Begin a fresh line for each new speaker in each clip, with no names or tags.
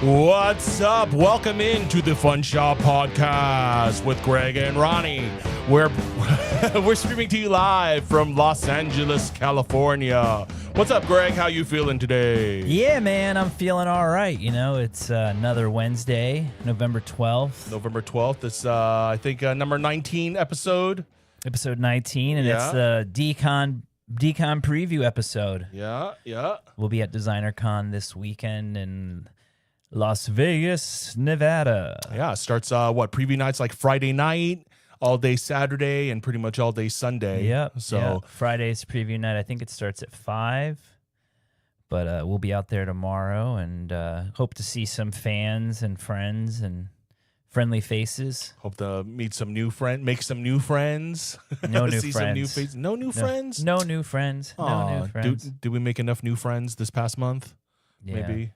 What's up? Welcome into the Funshop Podcast with Greg and Ronnie. We're streaming to you live from Los Angeles, California. What's up, Greg? How you feeling today?
Yeah, man, I'm feeling all right. You know, it's another Wednesday, November 12th.
November 12th. It's, I think, number 19 episode.
Episode 19, and it's the Dcon preview episode.
Yeah.
We'll be at DesignerCon this weekend in Las Vegas, Nevada.
Yeah, it starts, preview nights like Friday night, all day Saturday, and pretty much all day Sunday.
Yep.
So
Friday's preview night, I think it starts at 5. But we'll be out there tomorrow and hope to see some fans and friends and friendly faces.
Hope to meet some new friends, make some new friends.
No new
see
friends.
Some new faces. No new friends?
No new friends. No new friends.
Did we make enough new friends this past month?
Yeah.
Maybe.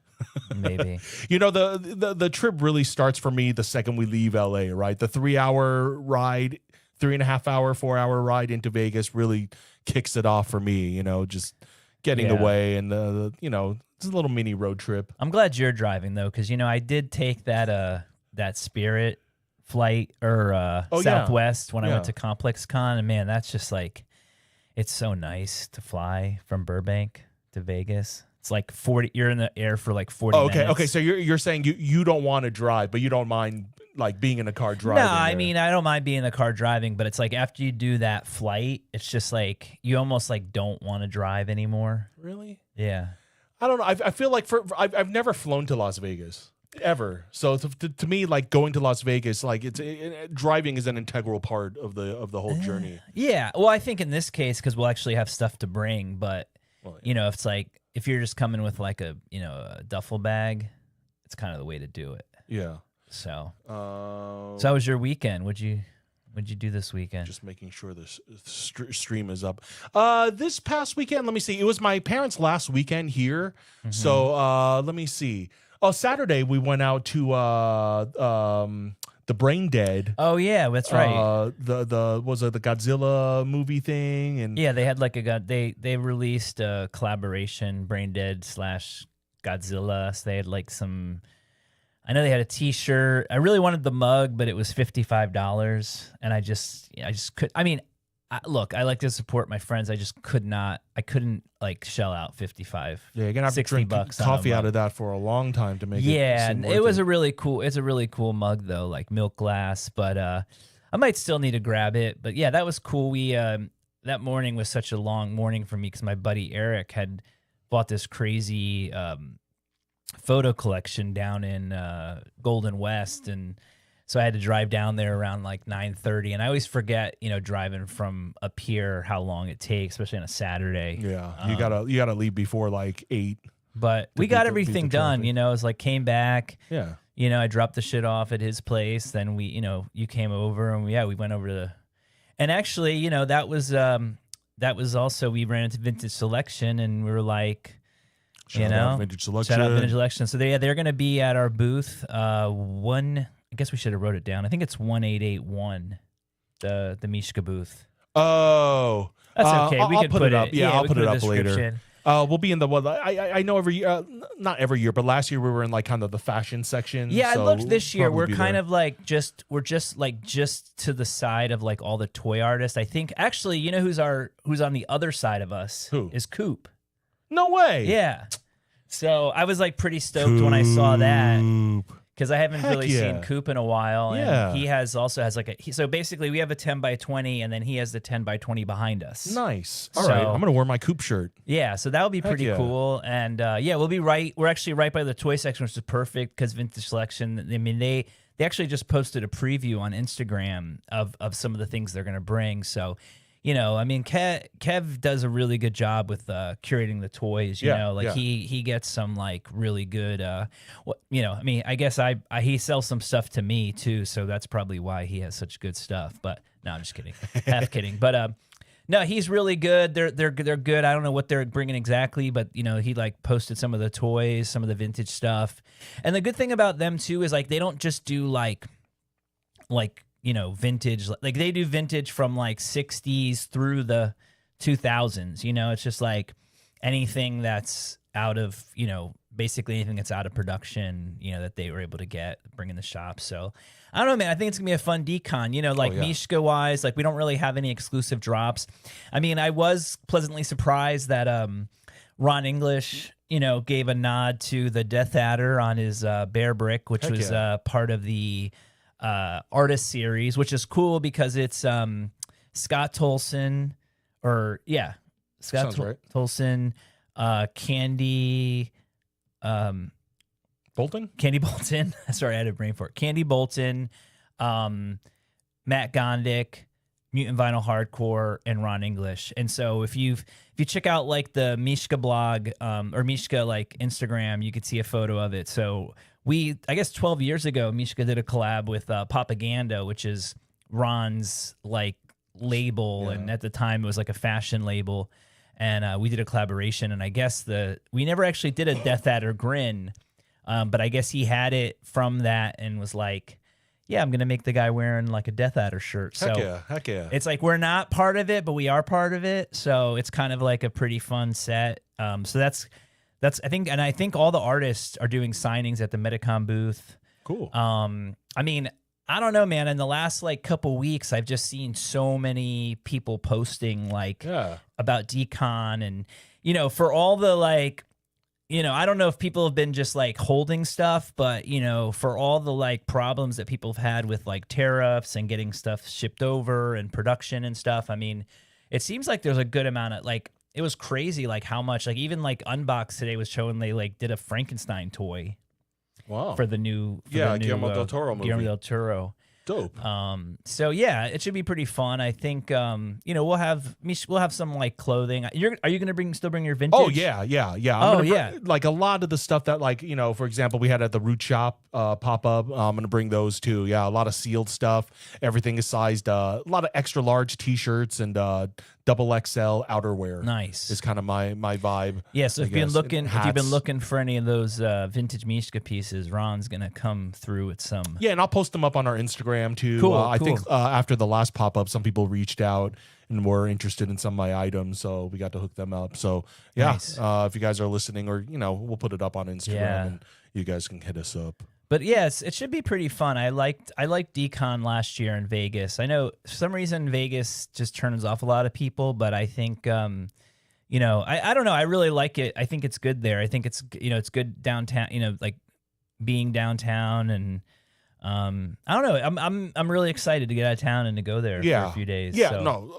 Maybe.
You know, the trip really starts for me the second we leave LA, right? The 3-hour ride, 3.5-hour, 4-hour ride into Vegas really kicks it off for me, you know, just getting away and it's a little mini road trip.
I'm glad you're driving though, because I did take that Spirit flight or Southwest when I went to Complex Con, and man, that's just like, it's so nice to fly from Burbank to Vegas. It's like 40. You're in the air for like 40 minutes.
Okay. So you're saying you don't want to drive, but you don't mind like being in a car driving.
No, I mean I don't mind being in the car driving, but it's like after you do that flight, it's just like you almost like don't want to drive anymore.
Really?
Yeah.
I don't know. I feel like I've never flown to Las Vegas ever. So to me, like going to Las Vegas, like driving is an integral part of the whole journey.
Yeah. Well, I think in this case, because we'll actually have stuff to bring, but it's like if you're just coming with like a duffel bag, it's kind of the way to do it.
Yeah.
So how was your weekend? What'd you do this weekend?
Just making sure this stream is up. This past weekend, let me see. It was my parents' last weekend here. Mm-hmm. So let me see. Oh, Saturday we went out to the Brain Dead.
Oh yeah, that's right.
The Godzilla movie thing, and
yeah, they had like they released a collaboration, Brain Dead / Godzilla. So they had like some. I know they had a T-shirt. I really wanted the mug, but it was $55, and I just could. I mean, look, I like to support my friends. I just could not. I couldn't like shell out $55.
Yeah, you're gonna have to drink coffee out of that for a long time to make it.
Yeah, and it was a really cool. It's a really cool mug though, like milk glass. But I might still need to grab it. But yeah, that was cool. We that morning was such a long morning for me because my buddy Eric had bought this crazy photo collection down in Golden West, and so I had to drive down there around like 9:30, and I always forget, driving from up here how long it takes, especially on a Saturday.
Yeah, you gotta leave before like 8.
But we got everything done. It was like came back.
Yeah.
I dropped the shit off at his place. Then we, you came over, and we went over to the, and actually, that was also we ran into Vintage Selection, and we were like.
Shout out Vintage Selection.
Shout out Vintage Selection. So they're going to be at our booth. I guess we should have wrote it down. I think it's 1881, the Mishka booth.
Oh,
that's okay.
We can put it up. Yeah, I'll put it up later. We'll be in the I know every year, not every year, but last year we were in like kind of the fashion section.
Yeah,
so
I looked this year. We're kind
there.
of like just to the side of like all the toy artists. I think actually, who's on the other side of us?
Who
is Coop?
No way.
Yeah. So I was like pretty stoked when I saw that because I haven't really seen Coop in a while.
Yeah.
And he also has like so basically we have a 10x20 and then he has the 10x20 behind us.
Nice. All right. I'm going to wear my Coop shirt.
Yeah. So that would be pretty cool. And we'll be we're actually right by the toy section, which is perfect because Vintage Selection, I mean, they actually just posted a preview on Instagram of some of the things they're going to bring. So, I mean, Kev does a really good job with curating the toys. He gets some like really good. I mean, I guess he sells some stuff to me too, so that's probably why he has such good stuff. But no, I'm just kidding, half kidding. But no, he's really good. They're good. I don't know what they're bringing exactly, but he like posted some of the toys, some of the vintage stuff. And the good thing about them too is like they don't just do like vintage, like they do vintage from like 60s through the 2000s. It's just like anything that's out of basically anything that's out of production, that they were able to bring in the shop. So I don't know, man. I think it's gonna be a fun Dcon. Mishka wise, like we don't really have any exclusive drops. I mean, I was pleasantly surprised that Ron English, gave a nod to the Death Adder on his Bear Brick, which was part of the artist series, which is cool because it's Scott Tolson, Tolson, Candy
Bolton.
Sorry, I had a brain for it. Candy Bolton, Matt Gondik, Mutant Vinyl Hardcore, and Ron English. And so if you check out like the Mishka blog or Mishka like Instagram, you could see a photo of it. So I guess 12 years ago, Mishka did a collab with Propaganda, which is Ron's like label, and at the time it was like a fashion label. And we did a collaboration, and I guess we never actually did a Death Adder grin, but I guess he had it from that and was like, yeah, I'm going to make the guy wearing like a Death Adder shirt.
Heck yeah.
It's like we're not part of it, but we are part of it. So it's kind of like a pretty fun set. So that's I think all the artists are doing signings at the Metacon booth.
Cool.
I mean, I don't know, man. In the last like couple weeks, I've just seen so many people posting like about Dcon, and for all the like, I don't know if people have been just like holding stuff, but for all the like problems that people have had with like tariffs and getting stuff shipped over and production and stuff. I mean, it seems like there's a good amount of like, it was crazy like how much, like even like Unbox today was showing they like did a Frankenstein toy.
Wow.
For the new
Guillermo del Toro movie.
Guillermo del Toro.
Dope.
So yeah, it should be pretty fun. I think we'll have some like clothing. Are you gonna still bring your vintage?
Oh yeah. Like a lot of the stuff that like for example, we had at the Root Shop pop up. I'm gonna bring those too. Yeah, a lot of sealed stuff. Everything is sized. A lot of extra large T-shirts and double XL outerwear.
Nice.
Is kind of my vibe.
Yeah. So if you've been looking for any of those vintage Mishka pieces, Ron's gonna come through with some.
Yeah, and I'll post them up on our Instagram too.
Cool.
I think after the last pop up, some people reached out and were interested in some of my items, so we got to hook them up. So yeah,
nice.
If you guys are listeing, or we'll put it up on Instagram, and you guys can hit us up.
But yes, it should be pretty fun. I liked Dcon last year in Vegas. I know for some reason Vegas just turns off a lot of people, but I think I don't know. I really like it. I think it's good there. I think it's it's good downtown. Like being downtown, and I don't know. I'm really excited to get out of town and to go there for a few days.
Yeah,
so.
no.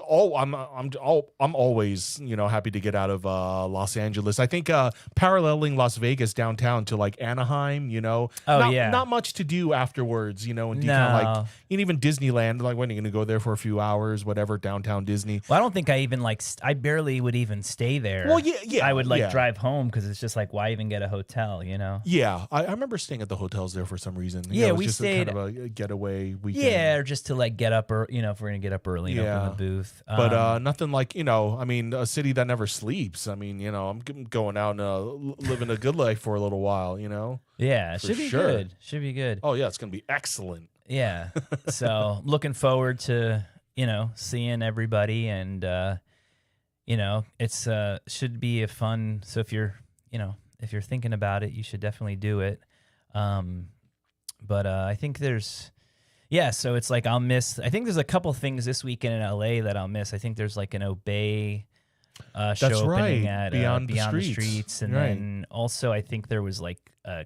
I'm always happy to get out of Los Angeles. I think paralleling Las Vegas downtown to like Anaheim, not much to do afterwards, and Dcon, like and even Disneyland, like when are you gonna go there for a few hours, whatever, downtown Disney.
Well, I don't think I even I barely would even stay there.
Well, yeah.
I would drive home because it's just like, why even get a hotel,
Yeah, I remember staying at the hotels there for some reason.
Yeah, we stayed
kind of a getaway weekend.
Yeah, or just to like get up, or if we're gonna get up early and open the booth.
But nothing like I mean, a city that never sleeps. I mean, I'm going out and living a good life for a little while.
Yeah, it should be good. Should be good.
Oh yeah, it's gonna be excellent.
Yeah. So looking forward to seeing everybody, and it's should be a fun. So if you're thinking about it, you should definitely do it. But I think so it's like I'll miss. I think there's a couple things this weekend in LA that I'll miss. I think there's like an Obey show opening at Beyond the Streets, and then also I think there was like a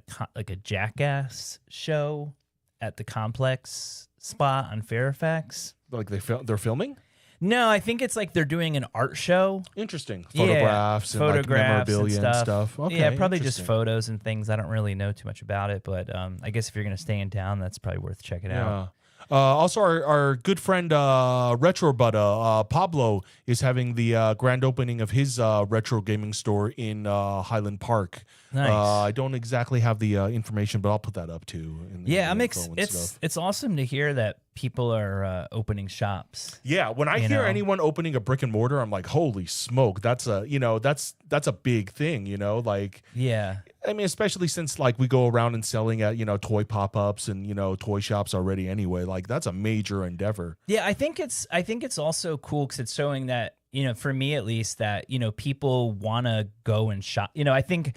Jackass show at the Complex spot on Fairfax.
Like they're filming?
No, I think it's like they're doing an art show.
Interesting. Photographs and like memorabilia and stuff. Okay,
yeah, probably just photos and things. I don't really know too much about it, but I guess if you're going to stay in town, that's probably worth checking out.
Also, our good friend Retro Butter Pablo is having the grand opening of his retro gaming store in Highland Park.
Nice.
I don't exactly have the information, but I'll put that up too.
It's awesome to hear that people are opening shops.
Yeah, when I hear anyone opening a brick and mortar, I'm like, holy smoke! That's a that's a big thing. Like
yeah.
I mean, especially since like we go around and selling at toy pop-ups and toy shops already anyway. Like that's a major endeavor.
Yeah, I think it's also cool because it's showing that for me at least that people want to go and shop. I think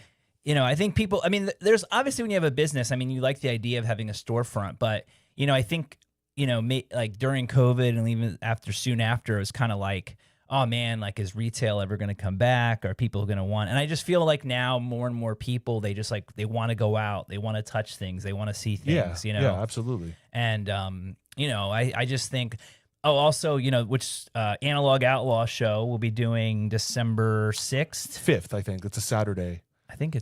I think people, I mean, there's obviously when you have a business, I mean, you like the idea of having a storefront, but, I think, like during COVID and even soon after, it was kind of like, oh man, like is retail ever going to come back? Are people going to want, and I just feel like now more and more people, they just like, they want to go out, they want to touch things, they want to see things,
Yeah, absolutely.
And, I just think, also, which Analog Outlaw show we'll be doing December 6th.
5th, I think. It's a Saturday.
I think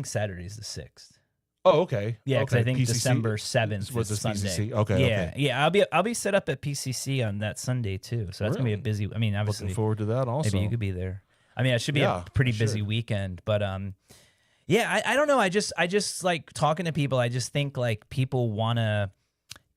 Saturday's the 6th.
Oh, okay.
Yeah, because
okay.
I think
PCC?
December 7th
was
is
the
Sunday.
PCC? Okay.
Yeah. I'll be set up at PCC on that Sunday too. So that's gonna be a busy. I mean, obviously,
looking forward to that. Also,
maybe you could be there. I mean, it should be a pretty busy weekend. But yeah, I don't know. I just like talking to people. I just think like people wanna,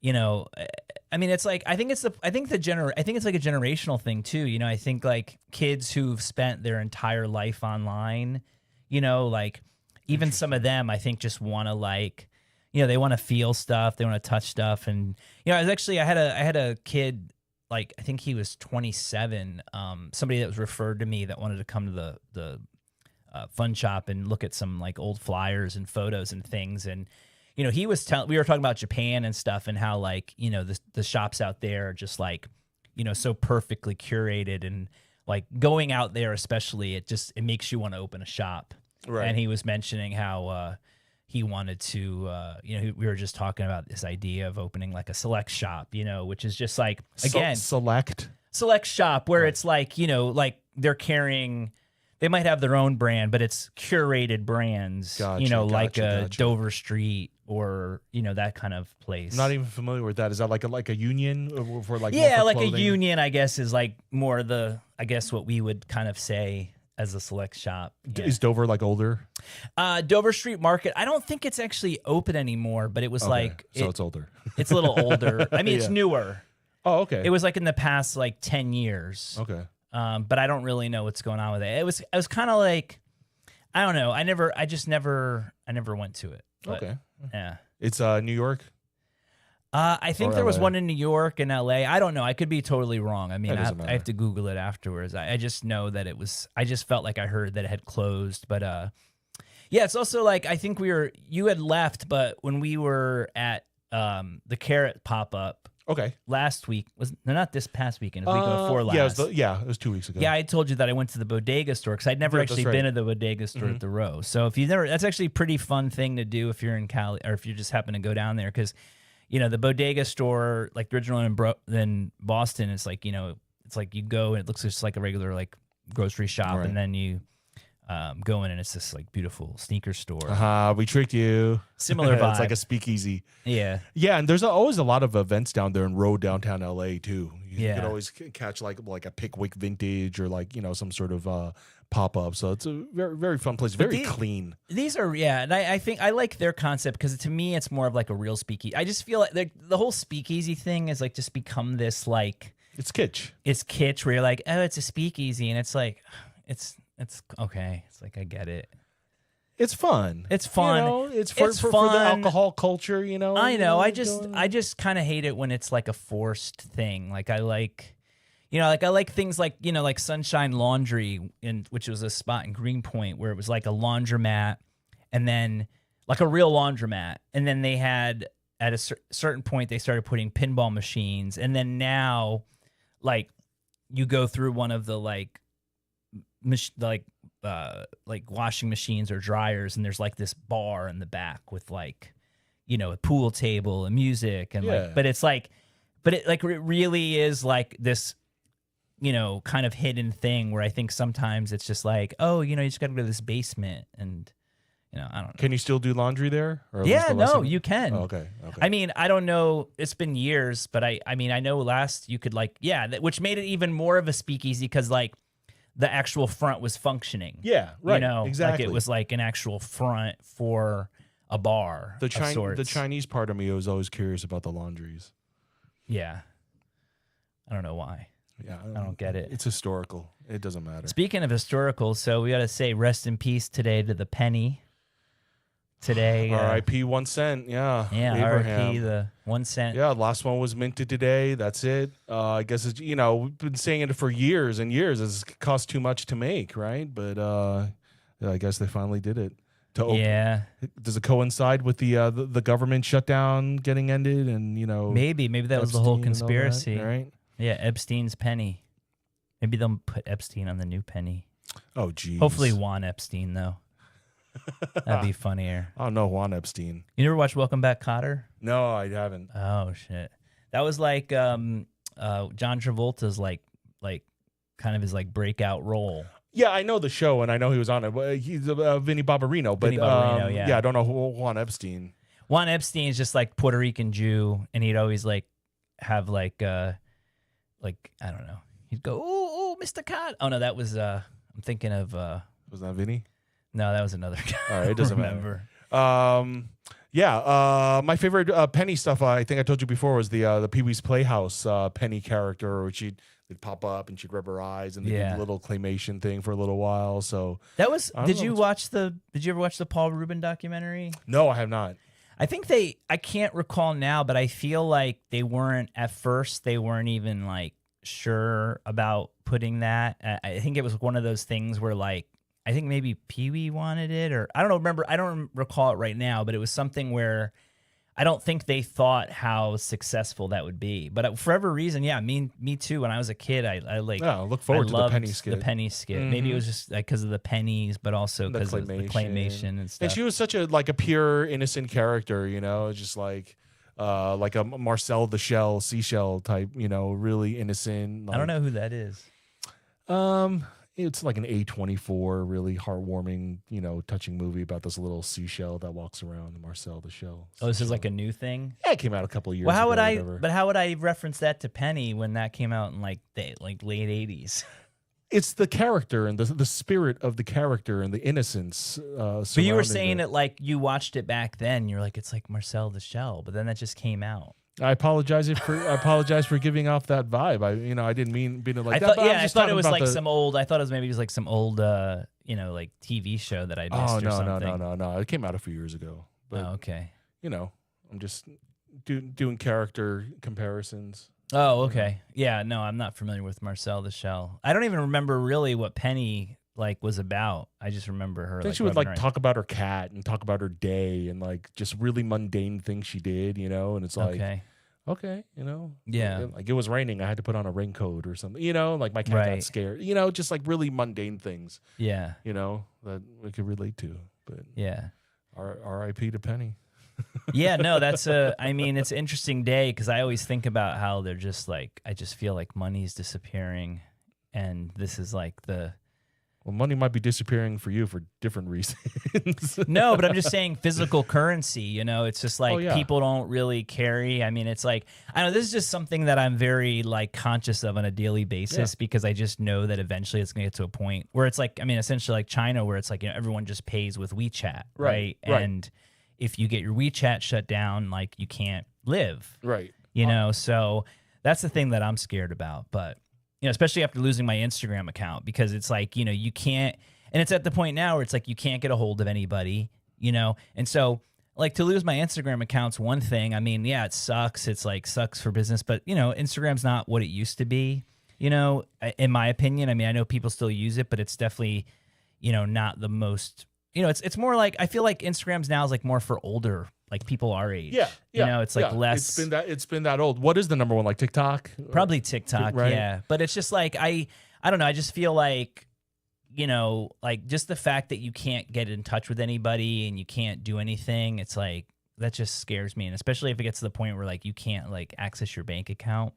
I mean, it's like I think it's like a generational thing too. I think like kids who've spent their entire life online, like even some of them, I think just want to like, they want to feel stuff, they want to touch stuff, and I had a kid, like I think he was 27, somebody that was referred to me that wanted to come to the fun shop and look at some like old flyers and photos and things, and he was we were talking about Japan and stuff and how like the shops out there are just like so perfectly curated, and like going out there especially, it makes you want to open a shop. Right. And he was mentioning how he wanted to, we were just talking about this idea of opening like a select shop, which is just like, again,
select
shop where it's like, like they're carrying, they might have their own brand, but it's curated brands, like a Dover Street or, that kind of place.
I'm not even familiar with that. Is that like a union for like,
like a union, I guess, is like more what we would kind of say as a select shop. Yeah.
Is Dover like older?
Dover Street Market, I don't think it's actually open anymore, but it was
it's older. It's
a little older. I mean, it's newer.
Oh, okay.
It was like in the past like 10 years.
Okay.
But I don't really know what's going on with it. It was kind of like, I don't know. I never went to it. But,
okay.
Yeah.
It's New York.
I think there was one in New York and LA. I don't know. I could be totally wrong. I mean, I have to Google it afterwards. I just know that I just felt like I heard that it had closed. But yeah, it's also like, I think you had left, but when we were at the Carrot pop-up last week, not this past weekend, the week before last.
It was 2 weeks ago.
Yeah, I told you that I went to the bodega store because I'd never actually been to the bodega store at the Row. So if you've never, that's actually a pretty fun thing to do if you're in Cali or if you just happen to go down there, because the bodega store, like the original in Boston, it's like, it's like you go and it looks just like a regular like grocery shop, and then you go in and it's this like beautiful sneaker store.
We tricked you.
Similar vibe.
It's like a speakeasy.
Yeah.
Yeah, and there's always a lot of events down there in Row downtown LA too. You can always catch like a Pickwick Vintage or like, some sort of pop-up. So it's a very, very fun place. Very clean.
These are, and I think I like their concept because to me it's more of like a real speakeasy. I just feel like the whole speakeasy thing is like just become this like,
it's kitsch.
It's kitsch where you're like, oh, it's a speakeasy, and it's like, it's okay. It's like, I get it.
It's fun.
It's fun.
It's fun for the alcohol culture,
I know. I just kind of hate it when it's like a forced thing. Like I like things like, like Sunshine Laundry, which was a spot in Greenpoint where it was like a laundromat, and then like a real laundromat. And then they had, at a certain point, they started putting pinball machines. And then now, like, you go through one of the like washing machines or dryers, and there's like this bar in the back with like, a pool table and music and but it really is like this, kind of hidden thing where I think sometimes it's just like, oh, you just got to go to this basement and, I don't know.
Can you still do laundry there? Or
yeah, no, you can.
Oh, okay.
I mean, I don't know. It's been years, but I mean, I know last you could which made it even more of a speakeasy because like, the actual front was functioning.
Yeah, right. Exactly.
Like it was like an actual front for a bar.
The Chinese part of me was always curious about the laundries.
Yeah. I don't know why.
Yeah.
I don't get it.
It's historical. It doesn't matter.
Speaking of historical, so we got to say rest in peace today to the penny. Today.
R.I.P. 1 cent. Yeah.
Yeah. R.I.P. the 1 cent.
Yeah. Last one was minted today. That's it. I guess it's, we've been saying it for years and years. It's cost too much to make, right? But I guess they finally did it. to open.
Yeah.
Does it coincide with the government shutdown getting ended? And
Maybe that was the whole
Epstein and all that,
conspiracy.
right?
Yeah, Epstein's penny. Maybe they'll put Epstein on the new penny.
Oh, geez.
Hopefully Juan Epstein, though. That'd be funnier.
I don't know Juan Epstein.
You never watched Welcome Back, Kotter?
No, I haven't.
Oh, shit. That was like John Travolta's like kind of his like breakout role.
Yeah, I know the show, and I know he was on it. He's Vinny Barbarino, but
Vinny Barbarino, yeah.
I don't know Juan Epstein.
Juan Epstein is just like Puerto Rican Jew, and he'd always like have like I don't know. He'd go, "Ooh, Mr. Cod." Oh no, that was I'm thinking of.
Was that Vinny?
No, that was another guy.
All right, it doesn't
remember.
Yeah, my favorite Penny stuff. I think I told you before was the Pee-wee's Playhouse Penny character, where she'd pop up and she'd rub her eyes and they did a little claymation thing for a little while. So
that was. Did you ever watch the Paul Rubin documentary?
No, I have not.
I think I can't recall now, but I feel like they weren't at first. They weren't even like sure about putting that. I think it was one of those things where like I think maybe Pee-wee wanted it, or I don't know. Remember, I don't recall it right now, but it was something where I don't think they thought how successful that would be. But for whatever reason, yeah, me too. When I was a kid, I like.
Yeah, look forward to the penny skit.
The penny skit. Mm-hmm. Maybe it was just like because of the pennies, but also because of the claymation and stuff.
And she was such a pure innocent character, just like a Marcel the Shell, seashell type, really innocent.
I don't know who that is.
It's like an A24, really heartwarming, touching movie about this little seashell that walks around, Marcel the Shell.
Oh, this is like a new thing?
Yeah, it came out a couple of years
ago. How would I reference that to Penny when that came out in like the late 80s?
It's the character and the spirit of the character and the inness.
But you were saying it like you watched it back then. You're like, it's like Marcel the Shell, but then that just came out.
I apologize for giving off that vibe. I didn't mean being like that.
I thought it was like some old. I thought it was maybe like some old, like TV show that I missed or something.
No. It came out a few years ago. But,
okay.
I'm just doing character comparisons.
Oh, okay. Yeah, no, I'm not familiar with Marcel the Shell. I don't even remember really what Penny was about. I just remember her.
I think she would talk about her cat and talk about her day and just really mundane things she did, and it's like, okay,
yeah,
like it was raining, I had to put on a raincoat or something, like my cat got scared, just like really mundane things,
yeah,
that we could relate to. But
yeah,
R.I.P. to Penny.
Yeah, no, it's an interesting day because I always think about how they're just like, I just feel like money's disappearing, and this is like
well, money might be disappearing for you for different reasons.
No, but I'm just saying physical currency, it's just like people don't really carry. I mean, it's like, I don't know, this is just something that I'm very conscious of on a daily basis because I just know that eventually it's going to get to a point where it's like, I mean, essentially like China where it's like, everyone just pays with WeChat, right? And if you get your WeChat shut down, you can't live.
Right.
So that's the thing that I'm scared about. But especially after losing my Instagram account, because it's like, you can't, and it's at the point now where it's like, you can't get a hold of anybody, and so to lose my Instagram account's one thing. I mean, yeah, it sucks. It's sucks for business, but Instagram's not what it used to be, in my opinion. I mean, I know people still use it, but it's definitely, not the most, it's more like, I feel like Instagram's now is more for older, people our age.
Yeah.
It's less.
It's been that old. What is the number one? TikTok?
Probably TikTok, right? Yeah. But it's just I don't know. I just feel like, just the fact that you can't get in touch with anybody and you can't do anything. It's that just scares me. And especially if it gets to the point where you can't access your bank account.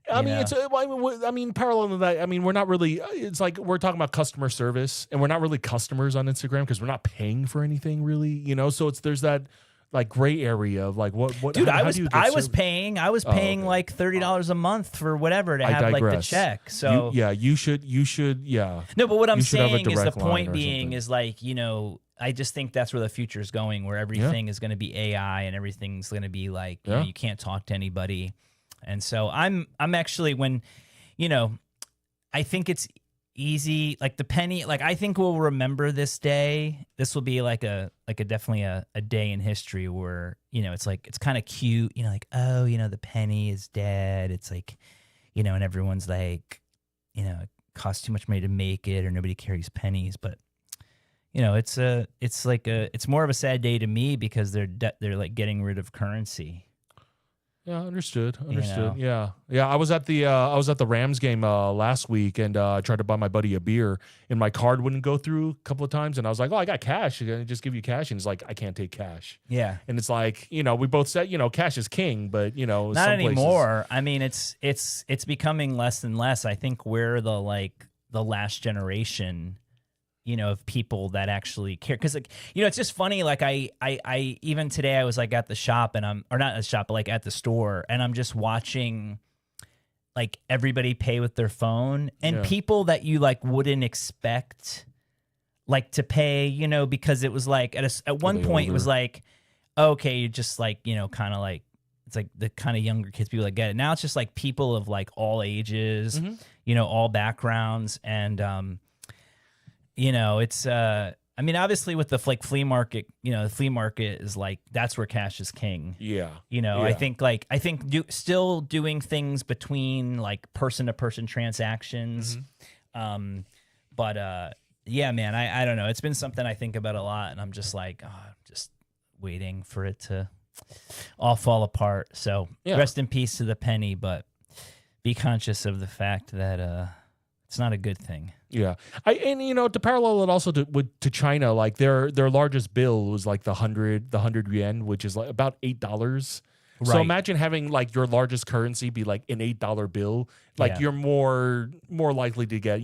I mean, parallel to that, I mean, we're not really, it's like we're talking about customer service and we're not really customers on Instagram because we're not paying for anything really, so there's that gray area of what
dude, I was paying $30 a month for whatever to have the check. So
you should
no, but what I'm saying is the point being is I just think that's where the future is going, where everything is going to be AI and everything's going to be you can't talk to anybody. And so I'm actually I think it's easy, the penny, I think we'll remember this day. This will be definitely a day in history where, it's it's kind of cute, the penny is dead. It's and everyone's it costs too much money to make it or nobody carries pennies. But, it's more of a sad day to me because they're like getting rid of currency.
Yeah, understood.
know?
Yeah. I was at the Rams game last week, and I tried to buy my buddy a beer, and my card wouldn't go through a couple of times, and I was like, "Oh, I got cash. Can I just give you cash?" And he's like, "I can't take cash."
Yeah,
and it's like, we both said, cash is king, but
not
some
anymore. I mean, it's becoming less and less. I think we're the last generation, of people that actually care. Because it's just funny. Like I even today I was like at the shop or not at the shop, but like at the store, and I'm just watching like everybody pay with their phone, and people that you like wouldn't expect like to pay, because it was like at one point it was like, okay, you're just like, kind of like, it's like the kind of younger kids, people that get it. Now it's just like people of like all ages, all backgrounds. And, it's, I mean, obviously with the like flea market, the flea market is like, that's where cash is king.
Yeah.
I think still doing things between like person to person transactions. But yeah, man, I don't know. It's been something I think about a lot, and I'm just like, just waiting for it to all fall apart. So rest in peace to the penny, but be conscious of the fact that it's not a good thing.
Yeah, to parallel it also to China, like their largest bill was like the 100 yen, which is like about $8. Right. So imagine having like your largest currency be like an $8 bill. Like you're more likely to get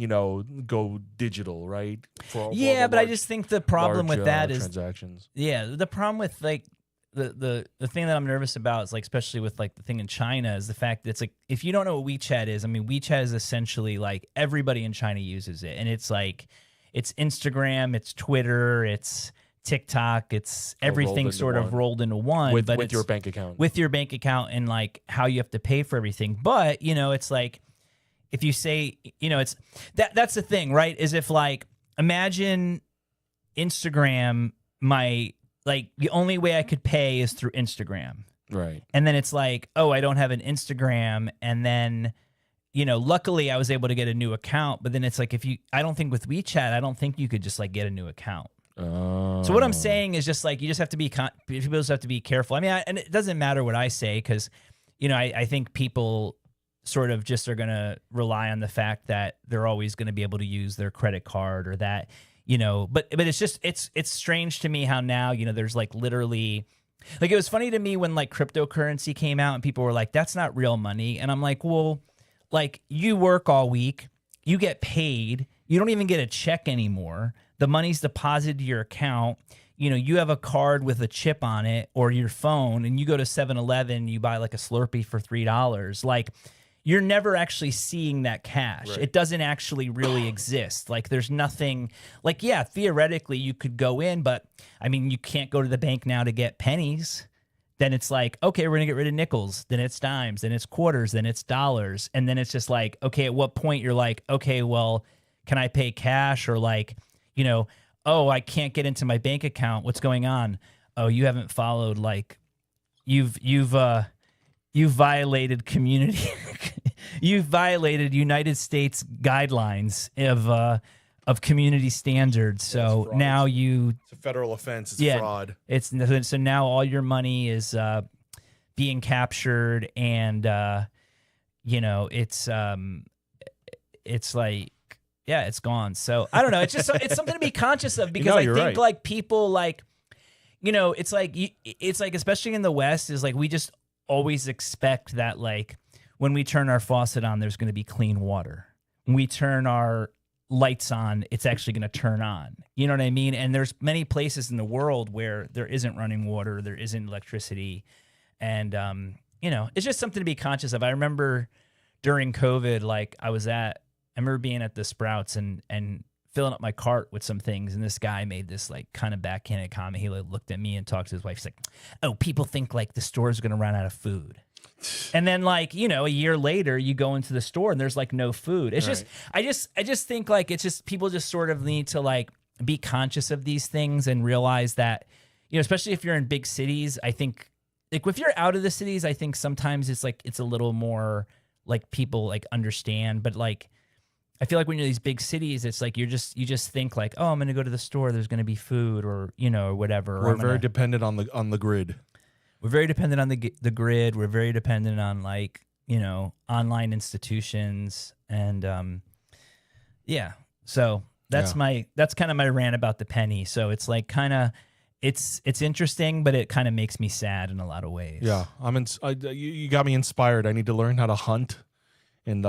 go digital, right?
But I just think the problem with that is
transactions.
Yeah, the problem with like the thing that I'm nervous about is like, especially with like the thing in China, is the fact that it's like, if you don't know what WeChat is, I mean, WeChat is essentially like everybody in China uses it, and it's like it's Instagram, it's Twitter, it's TikTok, it's everything sort of rolled into one
with your bank account.
With your bank account and like how you have to pay for everything. But, it's like if you say, it's that's the thing, right? Is if like imagine Instagram, like the only way I could pay is through Instagram.
Right.
And then it's like, oh, I don't have an Instagram, and then luckily I was able to get a new account, but then it's like I don't think with WeChat, I don't think you could just like get a new account.
Oh.
So what I'm saying is just like you just have to be people just have to be careful. I mean, and it doesn't matter what I say because, I think people sort of just are going to rely on the fact that they're always going to be able to use their credit card or that, But it's just it's strange to me how now there's like literally. Like, it was funny to me when like cryptocurrency came out and people were like, that's not real money. And I'm like, well, like you work all week, you get paid, you don't even get a check anymore. The money's deposited to your account. You have a card with a chip on it or your phone, and you go to 7-Eleven, you buy like a Slurpee for $3. Like, you're never actually seeing that cash. Right. It doesn't actually really exist. Like, there's nothing like, yeah, theoretically you could go in, but I mean, you can't go to the bank now to get pennies. Then it's like, okay, we're going to get rid of nickels. Then it's dimes, then it's quarters, then it's dollars. And then it's just like, okay, at what point you're like, okay, well, can I pay cash? Or like, oh, I can't get into my bank account. What's going on? Oh, you haven't followed, like, you've violated community. You've violated United States guidelines of community standards. So now
it's a federal offense. It's fraud.
So now all your money is being captured, and it's like, yeah, it's gone. So I don't know. It's just it's something to be conscious of because I think right. Like people like, it's like especially in the West is like we just always expect that like when we turn our faucet on, there's going to be clean water. When we turn our lights on, it's actually going to turn on. You know what I mean? And there's many places in the world where there isn't running water, there isn't electricity, and it's just something to be conscious of. I remember during COVID, like I remember being at the Sprouts and filling up my cart with some things, and this guy made this like kind of backhanded comment. He like looked at me and talked to his wife. He's like, "Oh, people think like the store's going to run out of food." And then like, a year later you go into the store and there's like no food. It's just, I just think like, it's just, people just sort of need to like be conscious of these things and realize that, especially if you're in big cities, I think like if you're out of the cities, I think sometimes it's like, it's a little more like people like understand, but like I feel like when you're in these big cities, it's like you just think like, oh, I'm going to go to the store. There's going to be food or or whatever.
We're very dependent on the grid.
We're very dependent on the grid. We're very dependent on like online institutions and yeah. So that's kind of my rant about the penny. So it's like kind of it's interesting, but it kind of makes me sad in a lot of ways.
Yeah, you got me inspired. I need to learn how to hunt. And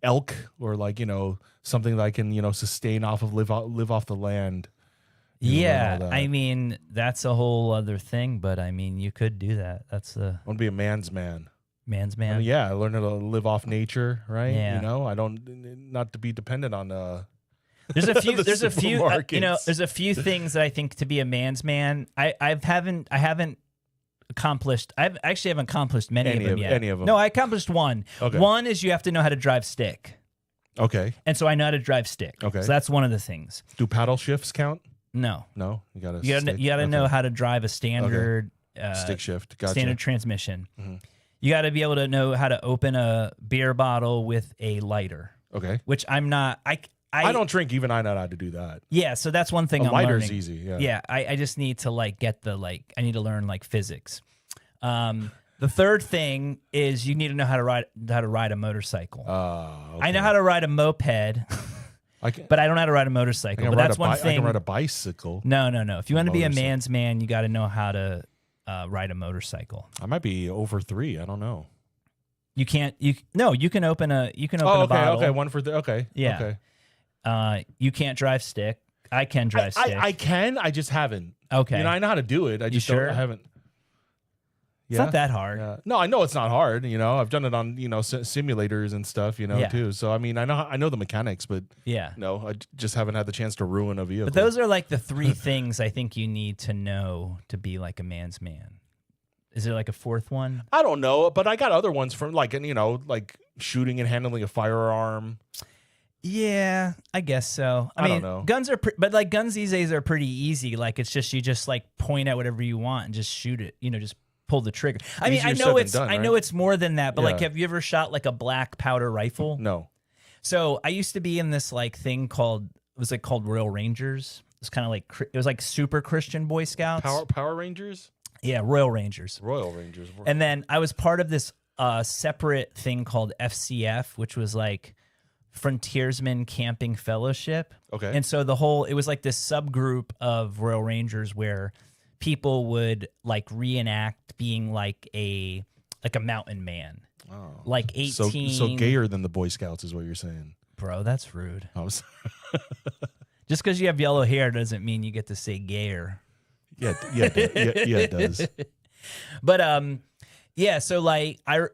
elk or like something that I can sustain off of live off the land.
Yeah, I mean that's a whole other thing, but I mean you could do that. That's
I want to be a man's man.
Man's man.
I mean, I learn how to live off nature, right?
Yeah.
I don't not to be dependent on.
There's a few. there's a few.
supermarkets.
There's a few things that I think to be a man's man. I haven't accomplished. I actually haven't accomplished many of them yet.
Any of them?
No, I accomplished one.
Okay.
One is you have to know how to drive stick.
Okay.
And so I know how to drive stick.
Okay.
So that's one of the things.
Do paddle shifts count?
No.
No, you gotta
know how to drive a standard
stick shift. Gotcha.
standard transmission.
Mm-hmm.
You got to be able to know how to open a beer bottle with a lighter.
Okay.
Which I'm not.
I don't drink. Even I know how to do that.
Yeah, so that's one thing I'm
lighter's
learning.
easy. Yeah.
Yeah, I just need to get I need to learn physics. The third thing is you need to know how to ride a motorcycle.
Okay.
I know how to ride a moped, but I don't know how to ride a motorcycle. But that's one thing.
I can ride a bicycle.
No. If you want to be a man's man, you got to know how to ride a motorcycle.
I might be over 3. I don't know.
You can't. You can open a. You can open a bottle.
Okay. 1 for 3. Okay.
Yeah.
Okay.
You can't drive stick. I can drive stick.
I can. I just haven't.
Okay.
I know how to do it. I just
sure?
I haven't.
It's not that hard.
Yeah. No, I know it's not hard. I've done it on simulators and stuff. Too. So I mean, I know the mechanics, but I just haven't had the chance to ruin a vehicle.
But those are the 3 things I think you need to know to be a man's man. Is there a 4th one?
I don't know, but I got other ones from like shooting and handling a firearm.
Yeah, I guess so. I mean,
don't know.
Guns are, but guns these days are pretty easy. It's just you just point at whatever you want and just shoot it. Just pull the trigger. I mean, I know it's more than that, but have you ever shot a black powder rifle?
No.
So I used to be in this thing called Royal Rangers. It was kind of it was super Christian Boy Scouts.
Power Rangers.
Yeah, Royal Rangers.
Royal Rangers.
And then I was part of this separate thing called FCF, which was Frontiersman Camping Fellowship.
Okay.
And so it was this subgroup of Royal Rangers where people would reenact being a mountain man.
Oh.
18.
So gayer than the Boy Scouts is what you're saying.
Bro, that's rude.
Oh,
Just because you have yellow hair doesn't mean you get to say gayer.
Yeah, it does.
But yeah, so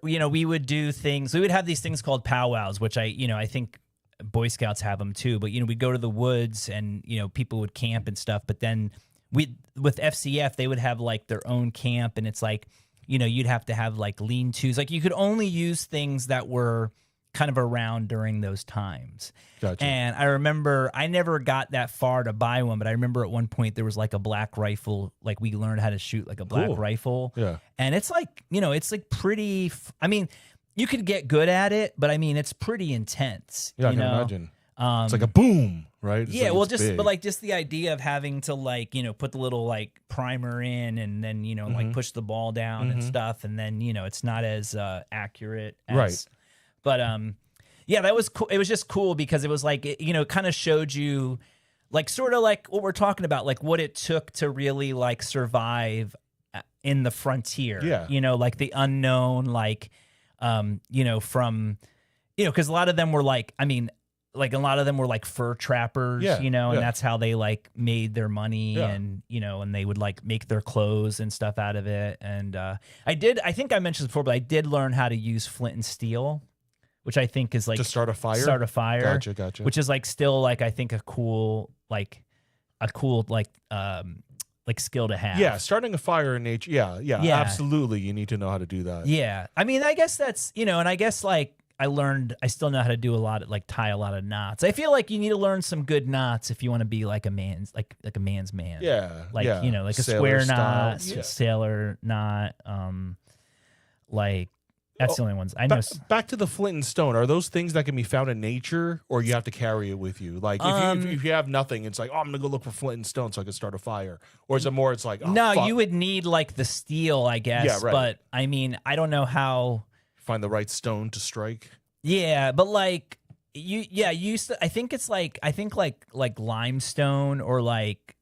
we would do things. We would have these things called powwows, which I think Boy Scouts have them too. But we'd go to the woods and people would camp and stuff. But then with FCF they would have their own camp, and it's you'd have to have lean-tos. You could only use things that were kind of around during those times.
Gotcha.
And I remember I never got that far to buy one, but I remember at one point there was a black rifle. We learned how to shoot a black rifle.
Yeah.
And it's it's pretty. I mean, you could get good at it, but I mean, it's pretty intense.
Yeah, I can imagine. It's a boom, right? It's
just the idea of having to put the little primer in and then push the ball down and stuff, and then it's not as accurate as.
Right.
But yeah, that was cool. It was just cool because it was it kind of showed you sort of what we're talking about, what it took to really survive in the frontier.
Yeah.
The unknown, from because a lot of them were a lot of them were fur trappers, and that's how they made their money, and and they would make their clothes and stuff out of it. And I think I mentioned before, but I did learn how to use flint and steel, which I think is
to start a fire. Gotcha.
Which is still I think a cool skill to have.
Yeah, starting a fire in nature. Yeah, absolutely. You need to know how to do that.
Yeah, I mean, I guess that's and I guess I still know how to do a lot of tie a lot of knots. I feel you need to learn some good knots if you want to be a man's a man's man.
Yeah,
a
Sailor
square
style.
knot, sailor knot, That's the only ones I know.
Back to the flint and stone. Are those things that can be found in nature, or you have to carry it with you? Like if you have nothing, it's like, oh, I'm gonna go look for flint and stone so I can start a fire. Or is it more? It's like, oh,
no,
fuck.
You would need like the steel, I guess.
Yeah, right.
But I mean, I don't know how.
Find the right stone to strike.
Yeah, but like you used to, I think like limestone or like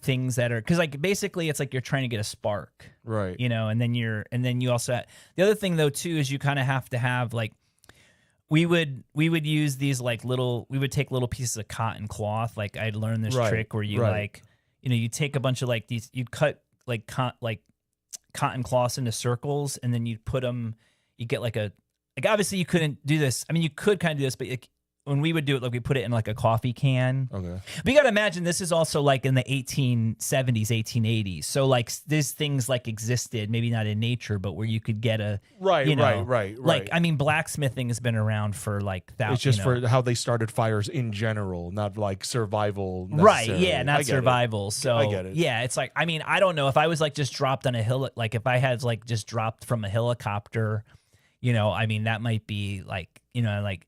things that are, because like basically it's like you're trying to get a spark,
right?
And then you also the other thing though too is you kind of have to have like we would use these like we would take little pieces of cotton cloth. Like I'd learned this trick where you like you take a bunch of like these, you'd cut like cotton cloths into circles, and then you'd put them, you get like obviously you couldn't do this. I mean, you could kind of do this, but like, when we would do it, like we put it in like a coffee can.
Okay.
But you got to imagine this is also like in the 1870s, 1880s. So like these things like existed, maybe not in nature, but where you could get a
right.
Like I mean, blacksmithing has been around for like thousands.
It's just for how they started fires in general, not like survival.
Right? Yeah, not survival. So
I get it.
Yeah, it's like, I mean, I don't know if I was like just dropped on a hill, like if I had like just dropped from a helicopter, I mean that might be like like.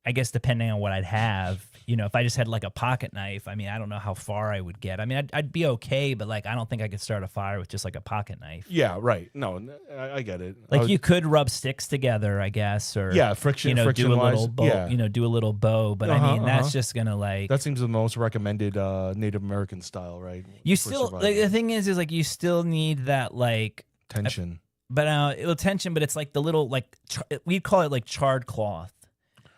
I guess depending on what I'd have, if I just had like a pocket knife, I mean, I don't know how far I would get. I mean, I'd be okay, but like, I don't think I could start a fire with just like a pocket knife.
Yeah, right. No, I get it.
Like you could rub sticks together, I guess, or
friction,
do a little bow,
yeah.
Do a little bow. But I mean, that's just gonna like.
That seems the most recommended Native American style, right?
You still like the thing is like you still need that like
tension,
tension, but it's like the little like we'd call it like charred cloth.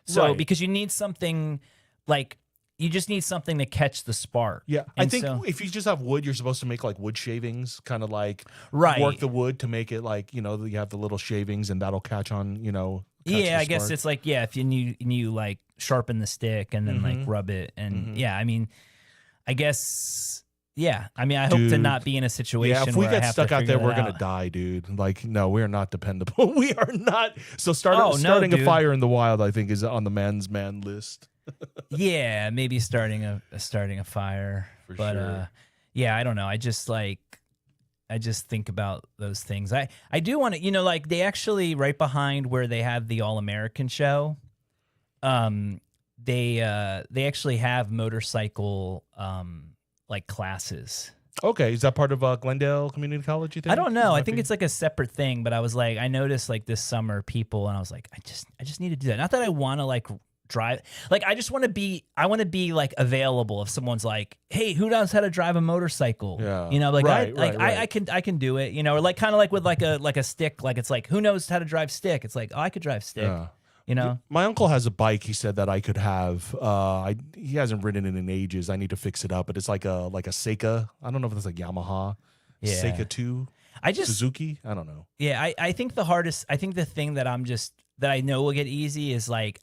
So because you need something like you just need something to catch the spark.
Yeah. I think if you just have wood, you're supposed to make like wood shavings, kind of like work the wood to make it like, you have the little shavings and that'll catch on,
yeah, I guess it's like, if you like sharpen the stick and then like rub it. And I mean, I guess, I mean, I hope to not be in a situation where
if we
I
get
have
stuck
to
out there, we're
going
to die, dude. Like, no, we are not dependable. We are not. So starting a fire in the wild, I think, is on the man list.
Yeah, maybe starting a fire.
For sure.
I don't know. I just think about those things. I do want to, like they actually right behind where they have the All American show. They actually have motorcycle like classes.
Okay, is that part of Glendale Community College, you think?
I don't know. I think it's like a separate thing, but I was like, I noticed like this summer people, and I was like, I just need to do that. Not that I want to like drive, like I just want to be, like available if someone's like, hey, who knows how to drive a motorcycle?
Yeah.
Like I can do it, or like kind of like with like a stick, like it's like, who knows how to drive stick? It's like, oh, I could drive stick.
Yeah. My uncle has a bike. He said that I could have. He hasn't ridden it in ages. I need to fix it up, but it's like a Seika. I don't know if it's like Yamaha.
Yeah.
Seika 2. Suzuki. I don't know.
Yeah, I think the thing that that I know will get easy is like,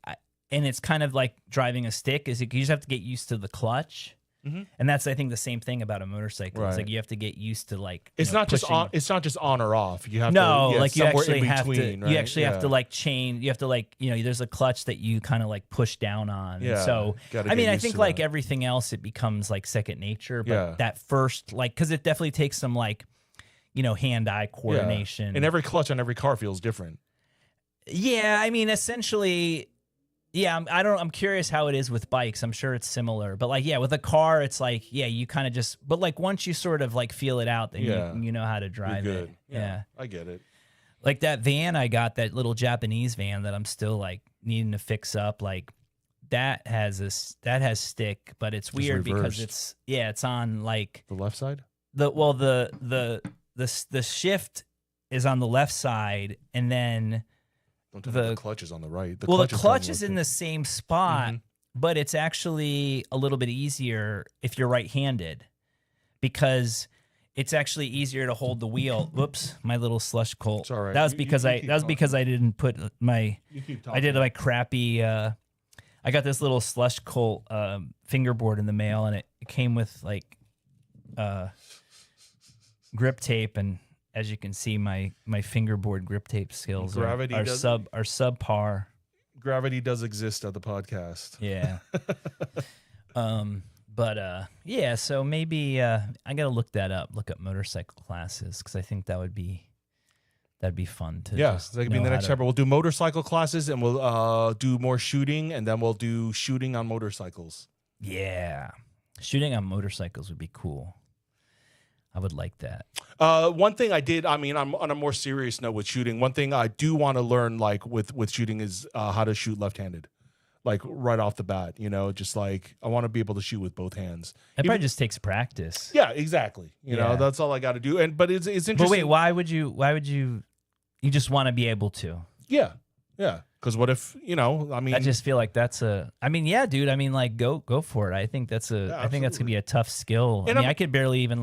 and it's kind of like driving a stick. Is you just have to get used to the clutch. Mm-hmm. And that's, I think, the same thing about a motorcycle. It's like you have to get used to like
it's not just on. It's not just on or off. You have
like you actually have to.
Right?
You actually have to like chain. You have to like there's a clutch that you kind of like push down on.
Yeah.
And so I mean, I think like everything else, it becomes like second nature. But that first because it definitely takes some like hand-eye coordination.
Yeah. And every clutch on every car feels different.
Yeah, I mean, essentially. Yeah, I'm curious how it is with bikes. I'm sure it's similar, but like, with a car, it's like, you kind of just, but like once you sort of like feel it out, then you know how to drive it. Yeah,
I get it.
Like that van I got, that little Japanese van that I'm still like needing to fix up. Like that has stick, but it's weird because it's on like
the left side.
The shift is on the left side, and then.
The clutch is on the right.
The clutch is in the same spot, but it's actually a little bit easier if you're right-handed because it's actually easier to hold the wheel. Whoops, my little slush colt.
It's all right.
That was because I didn't put my. I did my crappy. I got this little slush colt fingerboard in the mail, and it came with like grip tape and. As you can see, my fingerboard grip tape skills are subpar.
Gravity does exist at the podcast.
Yeah. So maybe I got to look that up. Look up motorcycle classes because I think that would be That'd be fun to.
Yeah,
just
that could be
know
the
how
next chapter. We'll do motorcycle classes, and we'll do more shooting, and then we'll do shooting on motorcycles.
Yeah, shooting on motorcycles would be cool. I would like that.
One thing I did, I mean, I'm on a more serious note with shooting. One thing I do want to learn, like with shooting, is how to shoot left-handed, like right off the bat. You know, just like I want to be able to shoot with both hands.
It probably just takes practice.
Yeah, exactly. You know, that's all I got to do. But it's interesting.
But wait, why would you? You just want to be able to.
Yeah. Because what if, you know, I mean,
I just feel like that's yeah, dude. I mean, like, go for it. I think that's I think that's gonna be a tough skill. And I could barely even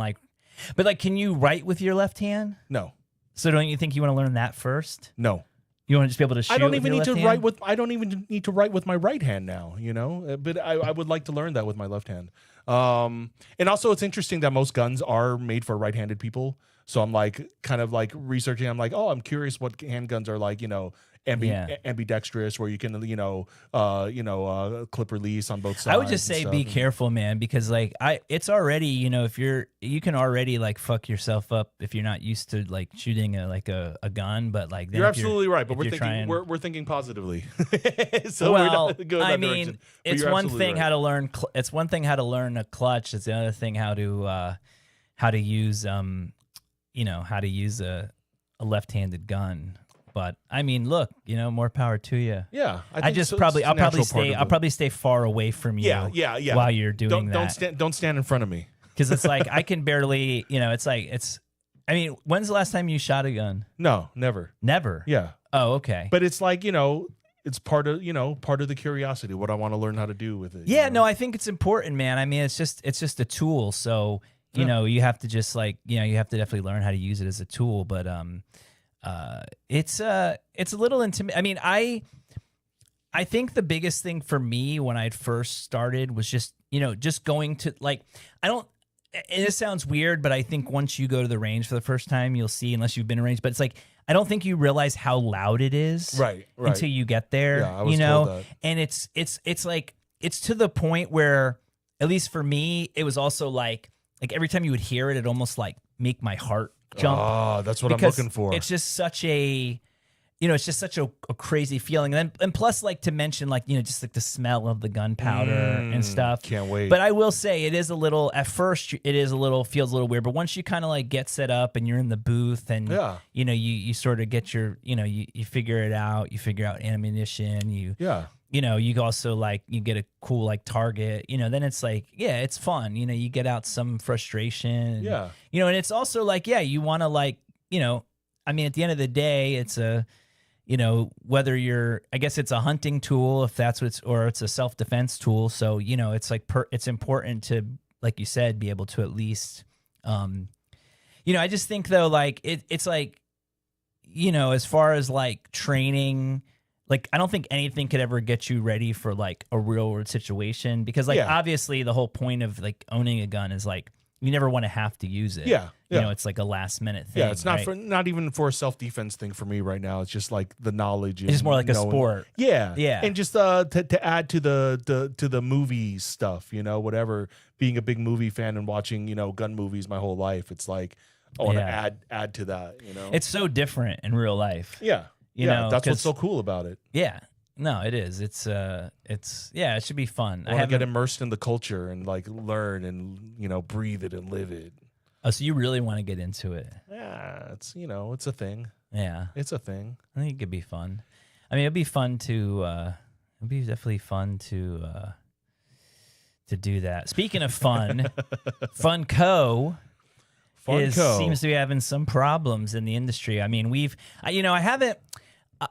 but like, can you write with your left hand?
No.
So don't you think you want to learn that first?
No.
You want to just be able to shoot?
I don't even need to write
with.
I don't even need to write with my right hand now, you know. But I would like to learn that with my left hand. And also, it's interesting that most guns are made for right-handed people. So I'm like, kind of like researching. I'm like, oh, I'm curious what handguns are like, you know, ambidextrous, where you can, clip release on both sides.
I would just say be careful, man, because like it's already, you know, if you can already like fuck yourself up if you're not used to like shooting a gun, but like then
you're absolutely right. But
we're
thinking positively.
So well, I mean, it's one thing how to learn. It's one thing how to learn a clutch. It's the other thing how to use how to use a left-handed gun. But I mean, look, you know, more power to you.
Yeah,
I'll probably stay far away from you.
Yeah.
While you're doing that,
don't stand in front of me,
because it's like I can barely, you know, I mean, when's the last time you shot a gun?
No, never.
Never.
Yeah.
Oh, okay.
But it's like, you know, it's part of the curiosity, what I want to learn how to do with it.
Yeah,
you know?
no, I think it's important, man. I mean, it's just a tool. So, you know, you have to just like, you know, you have to definitely learn how to use it as a tool. But it's a little intimidating. I mean, I think the biggest thing for me when I first started was just, you know, just going to like, and it sounds weird, but I think once you go to the range for the first time, you'll see, unless you've been in range, but it's like, I don't think you realize how loud it is
right
until you get there,
yeah, I was told that.
And it's like, it's to the point where, at least for me, it was also like every time you would hear it, it almost like make my heart jump.
Oh, that's what I'm looking for.
It's just such a, you know, it's just such a crazy feeling. And plus, like, to mention, like, you know, just like the smell of the gunpowder and stuff.
Can't wait.
But I will say it is a little, at first, feels a little weird. But once you kind of like get set up and you're in the booth and, you know, you sort of get your, you know, you figure it out. You figure out ammunition. You know, you also like, you get a cool like target, you know, then it's like, yeah, it's fun. You know, you get out some frustration.
Yeah.
You know, and it's also like, yeah, you want to like, you know, I mean, at the end of the day, it's you know, whether I guess it's a hunting tool, if that's what or it's a self-defense tool. So, you know, it's like, it's important to, like you said, be able to at least, you know, I just think though, like it's like, you know, as far as like training, like, I don't think anything could ever get you ready for like a real world situation, because like, obviously the whole point of like owning a gun is like, you never want to have to use it.
Yeah.
You know, it's like a last minute thing.
Yeah, it's not even for a self-defense thing for me right now. It's just like the knowledge.
It's just more like a sport.
Yeah.
Yeah.
And just to add to the movie stuff, you know, whatever, being a big movie fan and watching, you know, gun movies my whole life, it's like I want to add to that, you know.
It's so different in real life.
Yeah.
You know,
that's what's so cool about it.
Yeah. No, it is. It should be fun.
I want to get immersed in the culture and like learn and, you know, breathe it and live it.
Oh, so you really want to get into it?
Yeah, it's, you know, it's a thing.
Yeah,
it's a thing.
I think it could be fun. I mean, it'd be fun to. It'd be definitely fun to do that. Speaking of fun, Funko seems to be having some problems in the industry. I mean, I haven't.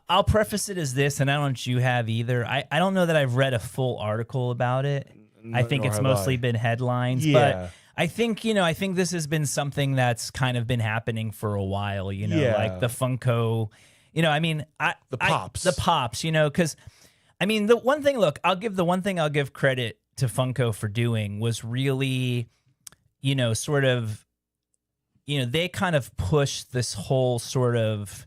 I'll preface it as this, and I don't know if you have either. I don't know that I've read a full article about it. I think it's mostly been headlines, but I think this has been something that's kind of been happening for a while, you know, like the Funko, you know, I mean, the pops, you know, because I mean, the one thing I'll give credit to Funko for doing was really, you know, sort of, you know, they kind of pushed this whole sort of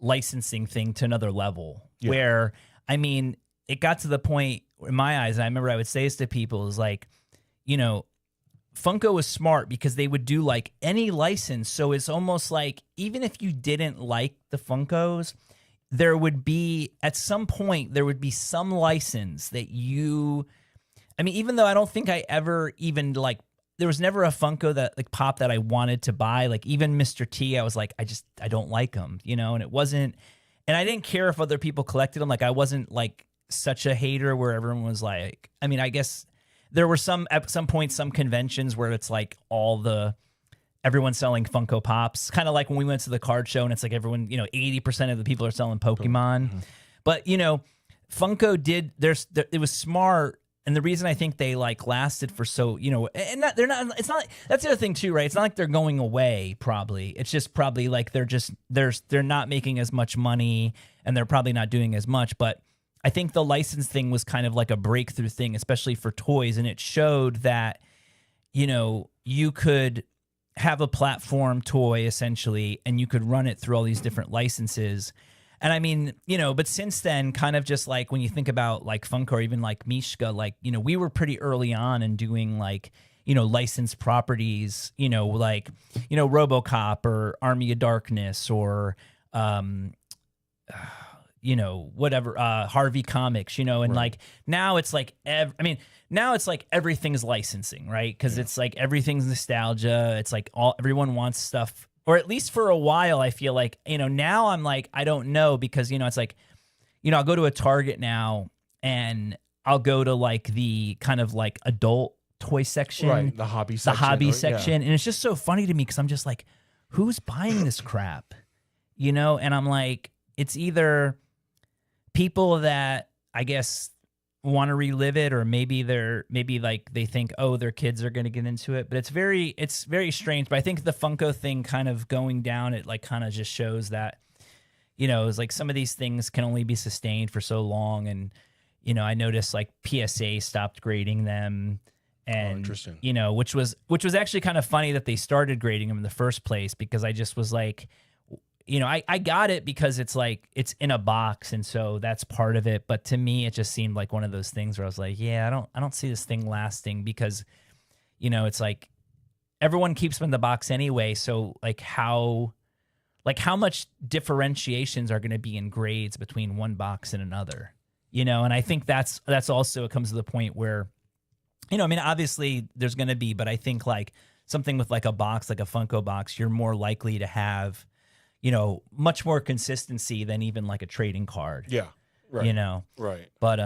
licensing thing to another level where, I mean, it got to the point in my eyes, and I remember I would say this to people, is like, you know, Funko was smart because they would do like any license. So it's almost like even if you didn't like the Funkos, there would be at some point there would be some license that you. I mean, even though I don't think I ever even like. There was never a Funko that like pop that I wanted to buy. Like even Mr. T, I was like, I don't like him, you know, and it wasn't, and I didn't care if other people collected them. Like I wasn't like such a hater where everyone was like, I mean, I guess there were at some point, some conventions where it's like everyone's selling Funko Pops, kind of like when we went to the card show and it's like everyone, you know, 80% of the people are selling Pokemon. Mm-hmm. But, you know, Funko it was smart. And the reason I think they like lasted for so, you know, and it's not, that's the other thing too, right? It's not like they're going away probably. It's just probably like they're not making as much money and they're probably not doing as much. But I think the license thing was kind of like a breakthrough thing, especially for toys. And it showed that, you know, you could have a platform toy essentially, and you could run it through all these different licenses. And I mean, you know, but since then, kind of just like when you think about like Funko or even like Mishka, like, you know, we were pretty early on in doing like, you know, licensed properties, you know, like, you know, RoboCop or Army of Darkness or, you know, whatever, Harvey Comics, you know, and like now it's like, now it's like everything's licensing, right? Because it's like everything's nostalgia. It's like everyone wants stuff. Or at least for a while, I feel like, you know, now I'm like, I don't know, because, you know, it's like, you know, I'll go to a Target now and I'll go to like the kind of like adult toy section.
Right, the hobby section.
And it's just so funny to me because I'm just like, who's buying this crap? You know, and I'm like, it's either people that I guess want to relive it, or maybe like they think, oh, their kids are going to get into it. But it's very strange. But I think the Funko thing kind of going down, it like kind of just shows that, you know, it's like some of these things can only be sustained for so long. And, you know, I noticed like PSA stopped grading them, and you know, which was actually kind of funny that they started grading them in the first place, because I just was like, you know, I got it because it's like it's in a box, and so that's part of it. But to me, it just seemed like one of those things where I was like, yeah, I don't see this thing lasting, because, you know, it's like everyone keeps them in the box anyway. So like how much differentiations are going to be in grades between one box and another, you know? And I think that's also, it comes to the point where, you know, I mean, obviously there's going to be, but I think like something with like a box, like a Funko box, you're more likely to have, you know, much more consistency than even like a trading card.
Yeah. Right.
You know?
Right.
But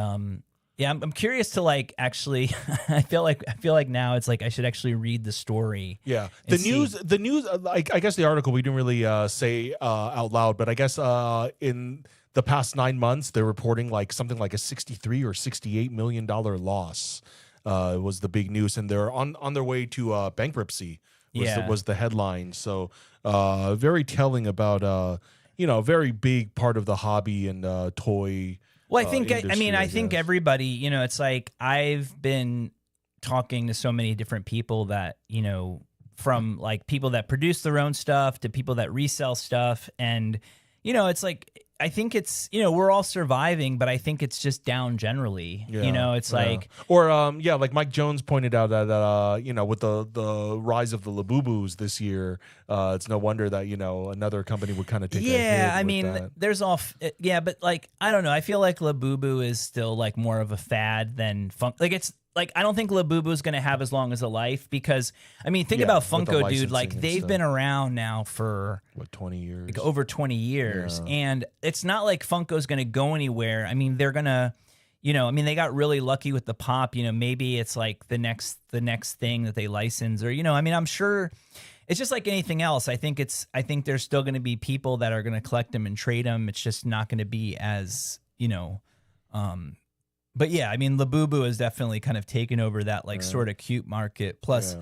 yeah, I'm curious to like actually I feel like now it's like I should actually read the story.
Yeah. The news like I guess the article we didn't really say out loud, but I guess in the past 9 months they're reporting like something like a $63 or $68 million loss. Was the big news, and they're on their way to bankruptcy. Was the headline. So very telling about you know, a very big part of the hobby and toy.
Well, I think
industry,
I think everybody, you know, it's like I've been talking to so many different people that, you know, from like people that produce their own stuff to people that resell stuff, and you know, it's like I think it's, you know, we're all surviving, but I think it's just down generally. You know, it's like,
or like Mike Jones pointed out that you know, with the rise of the Labubus this year, it's no wonder that, you know, another company would kind of take a hit
I mean,
that.
There's but like I don't know, I feel like Labubu is still like more of a fad than like it's like I don't think Labubu is going to have as long as a life, because I mean, think about Funko, dude. Like they've been around now for
what, 20 years,
like over 20 years, and it's not like Funko's going to go anywhere. I mean, they're gonna, you know, I mean, they got really lucky with the pop. You know, maybe it's like the next thing that they license, or you know, I mean, I'm sure it's just like anything else. I think there's still going to be people that are going to collect them and trade them. It's just not going to be as, you know. But yeah, I mean, Labubu has definitely kind of taken over that like sort of cute market. Plus,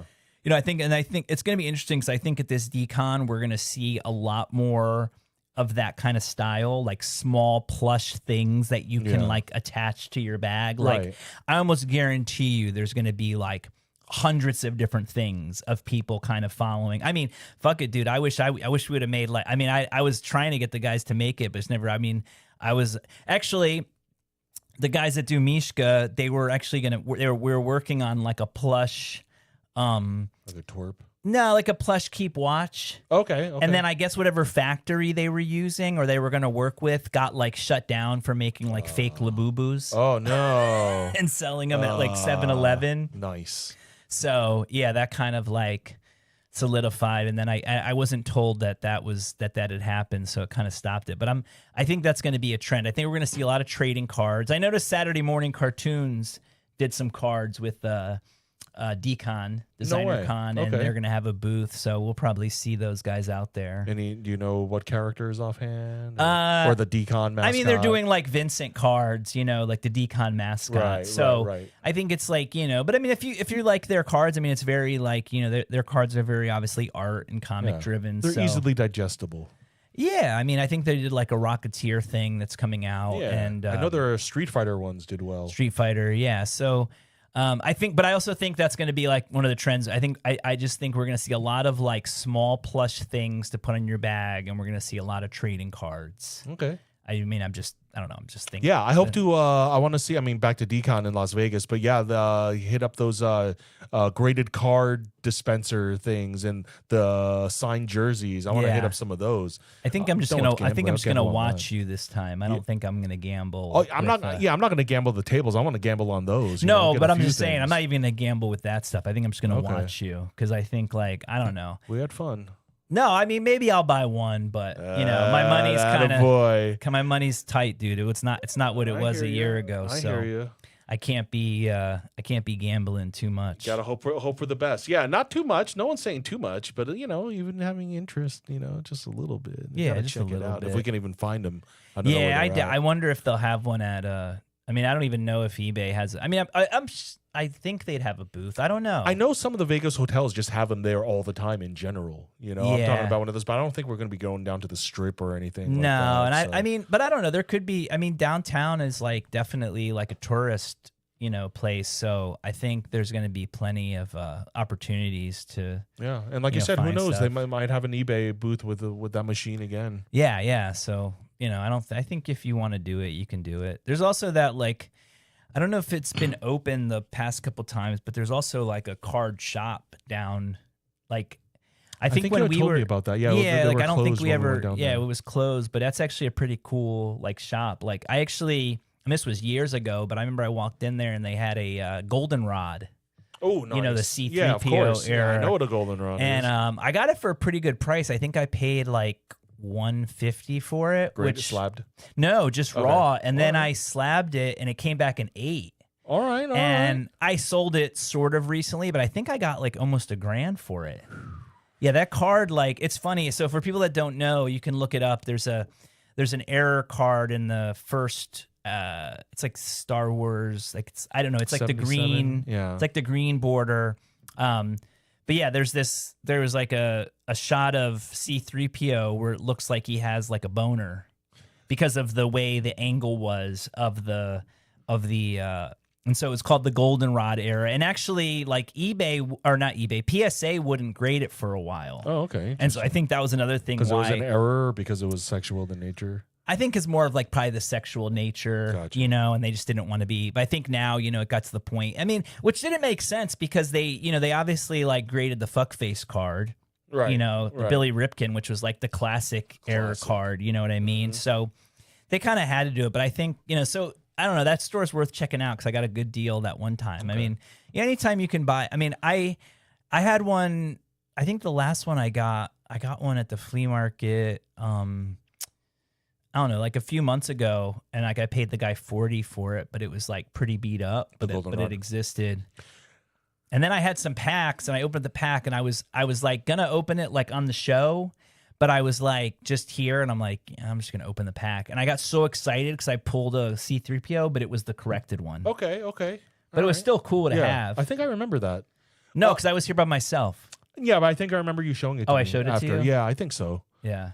you know, I think it's going to be interesting, because I think at this Dcon we're going to see a lot more of that kind of style, like small plush things that you can like attach to your bag. Like I almost guarantee you there's going to be like hundreds of different things of people kind of following. I mean, fuck it, dude. I wish we would have made like, I mean, I was trying to get the guys to make it, but it's never, I mean, I was actually, the guys that do Mishka, they were actually we were working on like a plush
Like a twerp.
No, like a plush keep watch.
Okay.
And then I guess whatever factory they were using or they were going to work with got like shut down for making like fake Labubus.
Oh no.
And selling them at like 7-Eleven.
Nice.
So yeah, that kind of like solidified. And then I wasn't told that had happened, so it kind of stopped it. But I think that's going to be a trend. I think we're going to see a lot of trading cards. I noticed Saturday Morning Cartoons did some cards with Dcon, Designercon, and they're going to have a booth, so we'll probably see those guys out there.
Do you know what characters offhand? Or the Dcon mascot?
I mean, they're doing like Vincent cards, like the Dcon mascot.
Right.
I think it's like, but I mean, if you like their cards, I mean, it's very like, their cards are very obviously art and comic driven.
They're easily digestible.
Yeah, I mean, I think they did like a Rocketeer thing that's coming out.
Yeah,
and
I know their Street Fighter ones did well.
Street Fighter, yeah. So I think, but I also think that's going to be like one of the trends. I just think we're going to see a lot of like small plush things to put in your bag, and we're going to see a lot of trading cards.
Okay.
I mean, I don't know. I'm just thinking.
Yeah, I hope to. I want to see. I mean, back to Dcon in Las Vegas, but yeah, hit up those graded card dispenser things and the signed jerseys. I want to hit up some of those.
I think I'm just gonna watch you this time. I don't think I'm gonna gamble.
Oh, I'm not. I'm not gonna gamble the tables. I want to gamble on those.
No, but I'm just saying, I'm not even gonna gamble with that stuff. I think I'm just gonna watch you because I think like I don't know.
We had fun.
No, I mean maybe I'll buy one, but my money's my money's tight, dude. It's not what it was a year ago.
I hear you.
I can't be gambling too much.
Gotta hope for the best. Yeah, not too much. No one's saying too much, but even having interest, just a little bit.
Just
check
a little
it out
bit.
if we can even find them. I
wonder if they'll have one at. I mean, I don't even know if eBay has. I mean, I think they'd have a booth. I don't know.
I know some of the Vegas hotels just have them there all the time in general. I'm talking about one of those, but I don't think we're going to be going down to the Strip or anything.
No,
like that,
and I mean, but I don't know. There could be. I mean, downtown is like definitely like a tourist, place. So I think there's going to be plenty of opportunities to.
Yeah, and like you said, who knows? They might have an eBay booth with that machine again.
Yeah. So I think if you want to do it, you can do it. There's also that like. I don't know if it's been open the past couple times, but there's also like a card shop down, like I think when
you told me about that. Yeah,
like I don't think we ever. Yeah, it was closed, but that's actually a pretty cool like shop. Like I actually, and this was years ago, but I remember I walked in there and they had a goldenrod.
Oh, nice.
The C3PO era.
Yeah, I know what a goldenrod is.
And I got it for a pretty good price. I think I paid like $150 for it.
Slabbed?
No, just raw. And then I slabbed it and it came back an 8.
All right.
And I sold it sort of recently, but I think I got like almost $1,000 for it. Yeah, that card, like, it's funny. So for people that don't know, you can look it up. There's an error card in the first it's like Star Wars, like I don't know, it's like the green, it's like the green border. But yeah, there was like a shot of C3PO where it looks like he has like a boner because of the way the angle was of the and so it's called the goldenrod era. And actually, like PSA wouldn't grade it for a while.
Oh, okay.
And so I think that was another thing.
Because it was an error, or because it was sexual in nature.
I think it's more of like probably the sexual nature,
gotcha.
And they just didn't want to be. But I think now, it got to the point. I mean, which didn't make sense because they obviously like graded the fuckface card,
right?
The Billy Ripken, which was like the classic error card. You know what I mean? Mm-hmm. So they kind of had to do it. But I think so I don't know. That store's worth checking out because I got a good deal that one time. Okay. I mean, anytime you can buy. I mean, I had one. I think the last one I got one at the flea market. I don't know, like a few months ago, and like I paid the guy $40 for it, but it was like pretty beat up, but it existed. And then I had some packs, and I opened the pack, and I was like gonna open it like on the show, but I was like just here, and I'm like, I'm just gonna open the pack, and I got so excited because I pulled a C3PO, but it was the corrected one.
Okay.
But it was still cool to have.
I think I remember that.
No, because I was here by myself.
Yeah, but I think I remember you showing it to me.
I showed it
after.
to you?
Yeah, I think so.
Yeah.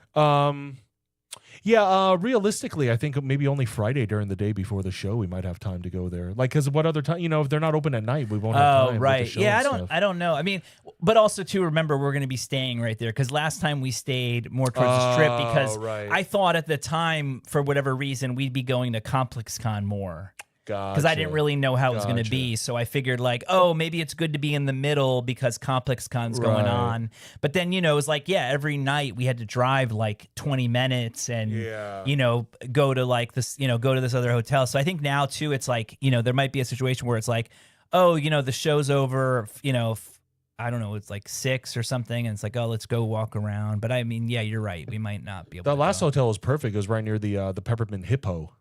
Realistically, I think maybe only Friday during the day before the show we might have time to go there. Like, because what other time? If they're not open at night, we won't have time.
Oh, right.
With the show
yeah, I don't know. I mean, but also too, remember we're going to be staying right there because last time we stayed more towards the Strip because I thought at the time for whatever reason we'd be going to ComplexCon more. because I didn't really know how it was going to be. So I figured like, oh, maybe it's good to be in the middle because Complex Con's going on. But then, you know, it was like, yeah, every night we had to drive like 20 minutes and, you know, go to like this, you know, go to this other hotel. So I think now too, it's like, you know, there might be a situation where it's like, oh, you know, the show's over, you know, I don't know, it's like 6 or something, and it's like, oh, let's go walk around. But I mean, yeah, you're right. We might not be able to.
The last
go.
hotel was perfect. It was right near the Peppermint Hippo,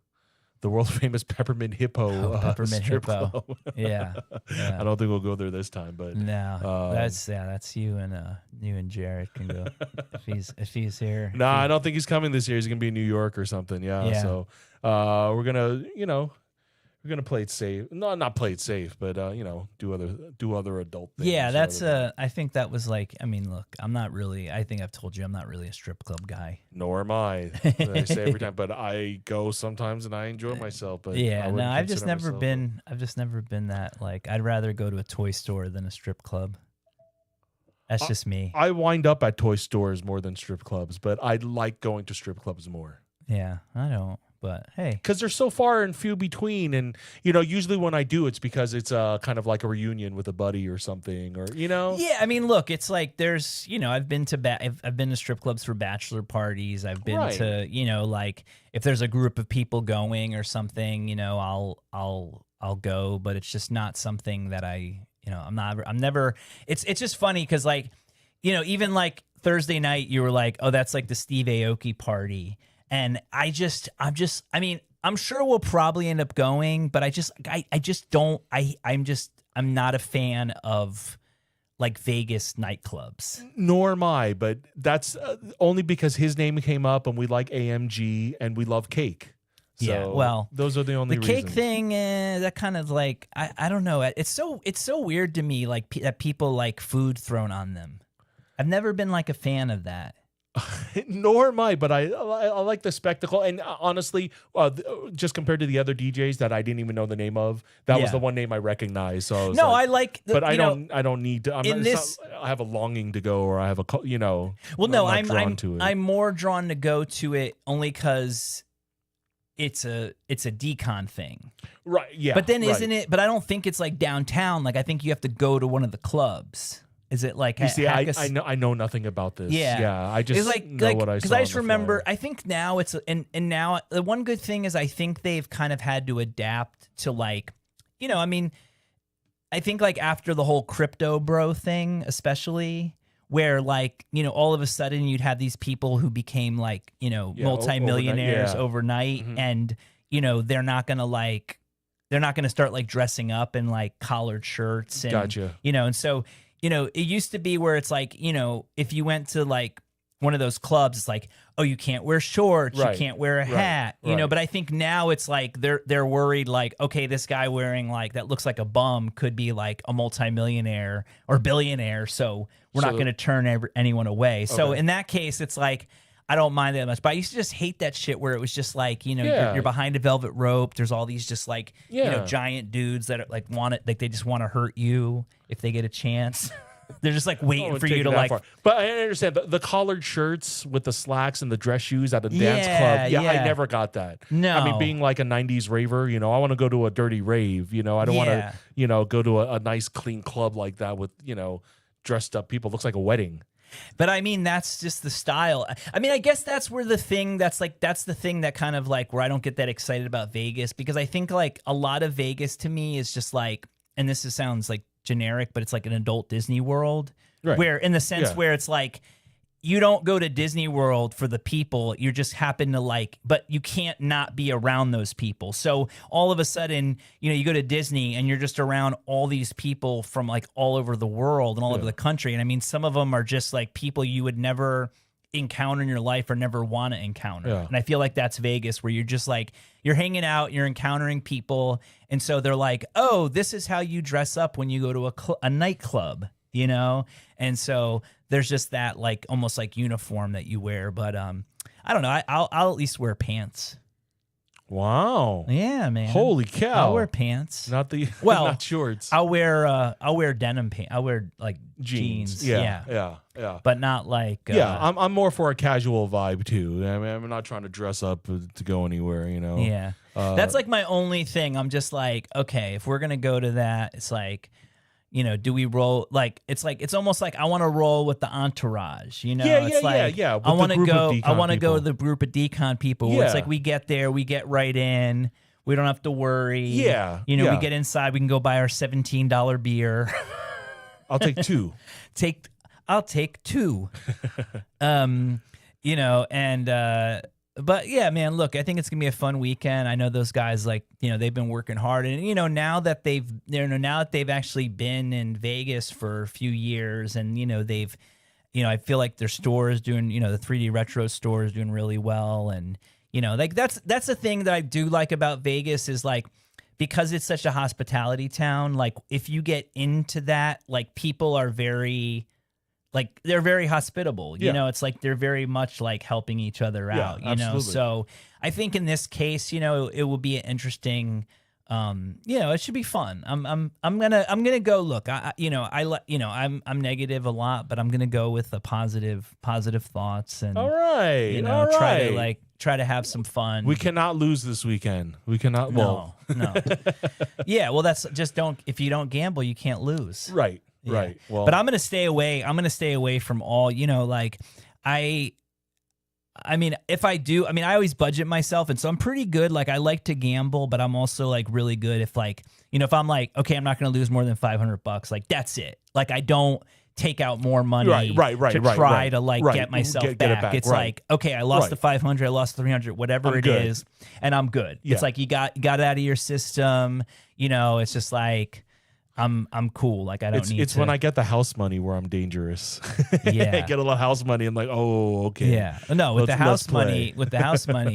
the world famous Peppermint Hippo.
Peppermint Hippo.
Club.
Yeah.
I don't think we'll go there this time, but
no, that's you and Jared can go if he's here.
No, I don't think he's coming this year. He's gonna be in New York or something. Yeah. So we're gonna, you know. We're gonna play it safe. No, not play it safe, but you know, do other adult things.
Yeah, that's I think that was like. I mean, look, I'm not really. I think I've told you I'm not really a strip club guy.
Nor am I. I say every time, but I go sometimes and I enjoy myself. But
yeah, no, I've just never been. I've just never been that. Like, I'd rather go to a toy store than a strip club. That's just me.
I wind up at toy stores more than strip clubs, but I like going to strip clubs more.
Yeah, I don't. But hey,
because they're so far and few between, and you know, usually when I do, it's because it's kind of like a reunion with a buddy or something, or you know.
Yeah, I mean, look, it's like there's, you know, I've been to strip clubs for bachelor parties. I've been to, you know, like if there's a group of people going or something, you know, I'll go, but it's just not something that I'm never. It's just funny because like, you know, even like Thursday night, you were like, oh, that's like the Steve Aoki party. And I'm sure we'll probably end up going, but I'm not a fan of like Vegas nightclubs.
Nor am I, but that's only because his name came up and we like AMG and we love cake. So
yeah, well,
those are the only reasons.
The cake thing, that kind of like, I don't know. It's so weird to me, like that people like food thrown on them. I've never been like a fan of that.
Nor am I, but I like the spectacle. And honestly, just compared to the other DJs that I didn't even know the name of, that was the one name I recognized. So I don't need to. I have a longing to go, or I have a, you know.
Well, no, I'm more drawn to go to it only because it's a Dcon thing,
right? Yeah,
but then isn't it? But I don't think it's like downtown. Like I think you have to go to one of the clubs. Is it like
you see? I know nothing about this. Yeah. I just know what I saw.
Because I just remember. I think now it's and now the one good thing is I think they've kind of had to adapt to like, you know, I mean, I think like after the whole crypto bro thing, especially where like, you know, all of a sudden you'd have these people who became like, you know, multimillionaires overnight, and you know they're not gonna start like dressing up in like collared shirts and you know, and so. You know, it used to be where it's like, you know, if you went to like one of those clubs, it's like, oh, you can't wear shorts, you can't wear a hat, you know. But I think now it's like they're worried, like, okay, this guy wearing like that looks like a bum could be like a multimillionaire or billionaire, so we're not going to turn anyone away. Okay. So in that case, it's like I don't mind that much. But I used to just hate that shit where it was just like, you know, you're behind a velvet rope. There's all these just like, you know, giant dudes that are like want it, like they just want to hurt you if they get a chance. They're just like waiting for you to like.
But I understand the collared shirts with the slacks and the dress shoes at a dance club. Yeah, I never got that.
No,
I mean, being like a '90s raver, you know, I want to go to a dirty rave. You know, I don't want to, you know, go to a nice clean club like that with, you know, dressed up people. It looks like a wedding.
But I mean, that's just the style. I mean, I guess that's where the thing that's the thing that kind of like where I don't get that excited about Vegas, because I think like a lot of Vegas to me is just like, and this sounds like generic, but it's like an adult Disney World, where in the sense where it's like you don't go to Disney World for the people, you just happen to like, but you can't not be around those people. So all of a sudden, you know, you go to Disney and you're just around all these people from like all over the world and all over the country. And I mean, some of them are just like people you would never encounter in your life or never want to encounter. And I feel like that's Vegas, where you're just like, you're hanging out, you're encountering people. And so they're like, oh, this is how you dress up when you go to a nightclub, you know? And so there's just that like almost like uniform that you wear. But I don't know. I'll at least wear pants.
Wow.
Yeah, man.
Holy cow.
I'll wear pants.
Not the not shorts.
I'll wear denim pants. I'll wear like jeans.
Yeah.
But not like
I'm more for a casual vibe too. I mean, I'm not trying to dress up to go anywhere, you know.
Yeah. That's like my only thing. I'm just like, okay, if we're going to go to that, it's like, you know, do we roll like it's almost like I want to roll with the entourage, you know?
Yeah.
I want to go to the group of Dcon people. Where it's like we get there, we get right in. We don't have to worry.
Yeah.
You know, we get inside, we can go buy our $17 beer.
I'll take two.
I'll take two. You know, and but yeah, man, look, I think it's gonna be a fun weekend. I know those guys, like, you know, they've been working hard, and you know, now that they've actually been in Vegas for a few years, and you know, I feel like their store is doing, you know, the 3D retro store is doing really well, and you know, like that's the thing that I do like about Vegas is like, because it's such a hospitality town, like if you get into that, like people are very. Like they're very hospitable, you know. It's like they're very much like helping each other out, you know. So I think in this case, you know, it will be an interesting, you know, it should be fun. I'm gonna go. Look, I'm negative a lot, but I'm gonna go with the positive thoughts and
all right,
you know, try to have some fun.
We cannot lose this weekend. We cannot.
No. Yeah, well, that's just if you don't gamble, you can't lose.
Right.
Yeah.
Right. Well,
but I'm gonna stay away. I'm gonna stay away from all. You know, like I mean, if I do, I mean, I always budget myself, and so I'm pretty good. Like I like to gamble, but I'm also like really good if like, you know, if I'm like, okay, I'm not gonna lose more than $500. Like that's it. Like I don't take out more money to try to like get myself back. It back. It's like, okay, I lost the 500, I lost 300, whatever is, and I'm good. Yeah. It's like you got it out of your system. You know, it's just like. I'm cool. Like I don't need.
It's when I get the house money where I'm dangerous.
Yeah,
I get a lot of house money. I'm like, oh, okay.
Yeah, no, with the house money,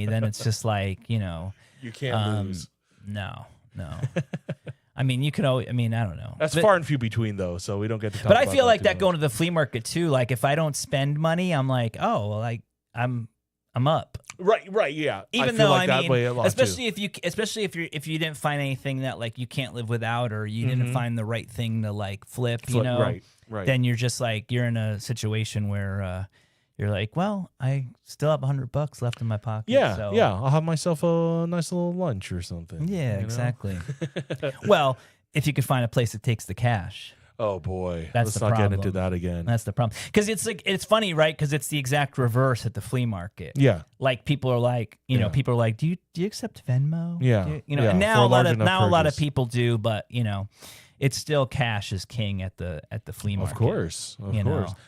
then it's just like, you know,
you can't lose.
No. I mean, you can always. I mean, I don't know.
That's far and few between, though, so we don't get to talk.
But I feel like that going to the flea market too. Like if I don't spend money, I'm like, oh, well, like I'm up.
Right, yeah.
Even though I mean, especially if you didn't find anything that like you can't live without, or you didn't find the right thing to like flip, you know,
right.
Then you're just like you're in a situation where you're like, well, I still have $100 left in my pocket.
Yeah,
so.
yeah. I'll have myself a nice little lunch or something.
Yeah, exactly. Well, if you could find a place that takes the cash.
Oh boy,
let's
not get into that again.
That's the problem. Because it's like it's funny, right? Because it's the exact reverse at the flea market.
Yeah,
like people are like, you know, people are like, do you accept Venmo?
Yeah,
you know. And now a lot of people do, but you know, it's still cash is king at the flea market.
Of course.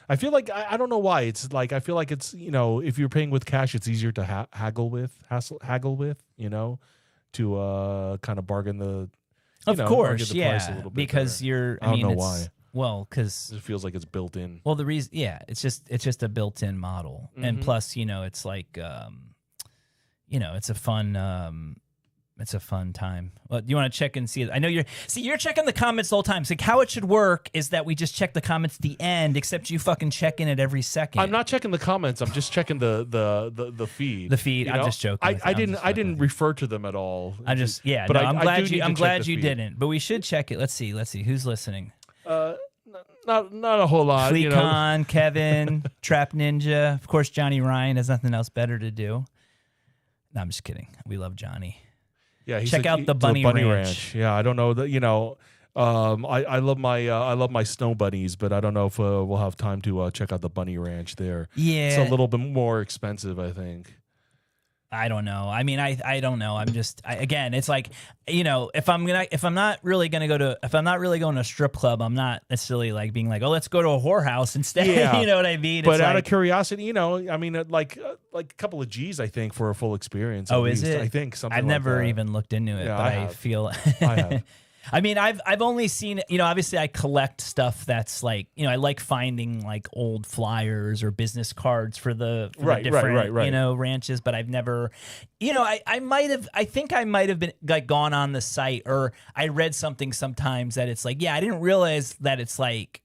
I feel like I don't know why. It's like I feel like it's, you know, if you're paying with cash, it's easier to haggle with, you know, to kind of bargain the.
Of course, yeah, because you're. I don't know why. Well, because
it feels like it's built in.
Well, the reason, yeah, it's just a built-in model, and plus, you know, it's like, you know, it's a fun time. Well, do you want to check and see? I know you're checking the comments the whole time. So like how it should work is that we just check the comments at the end, except you fucking check in it every second.
I'm not checking the comments. I'm just checking the feed.
The feed. I'm just joking.
I didn't refer to them at all.
I'm just but I'm glad you didn't. But we should check it. Let's see who's listening.
Not a whole lot.
Dcon, you know. Kevin, Trap Ninja, of course. Johnny Ryan has nothing else better to do. No, I'm just kidding. We love Johnny.
Yeah,
check out the Bunny Ranch.
Yeah, I don't know that, you know. I love my snow bunnies, but I don't know if we'll have time to check out the Bunny Ranch there.
Yeah,
it's a little bit more expensive, I think.
I don't know. I mean, I don't know. I'm just again, it's like, you know, if I'm not really going to a strip club, I'm not necessarily like being like, oh, let's go to a whorehouse instead. Yeah. You know what I mean?
But out of curiosity, you know, I mean, like a couple of G's, I think, for a full experience.
Oh, is it?
I think something.
I've never
like
even looked into it, but I feel.
I have.
I mean, I've only seen, you know, obviously I collect stuff that's like, you know, I like finding like old flyers or business cards for the different, you know, ranches, but I've never, you know, I think I might have been like gone on the site, or I read something sometimes that it's like, yeah, I didn't realize that it's like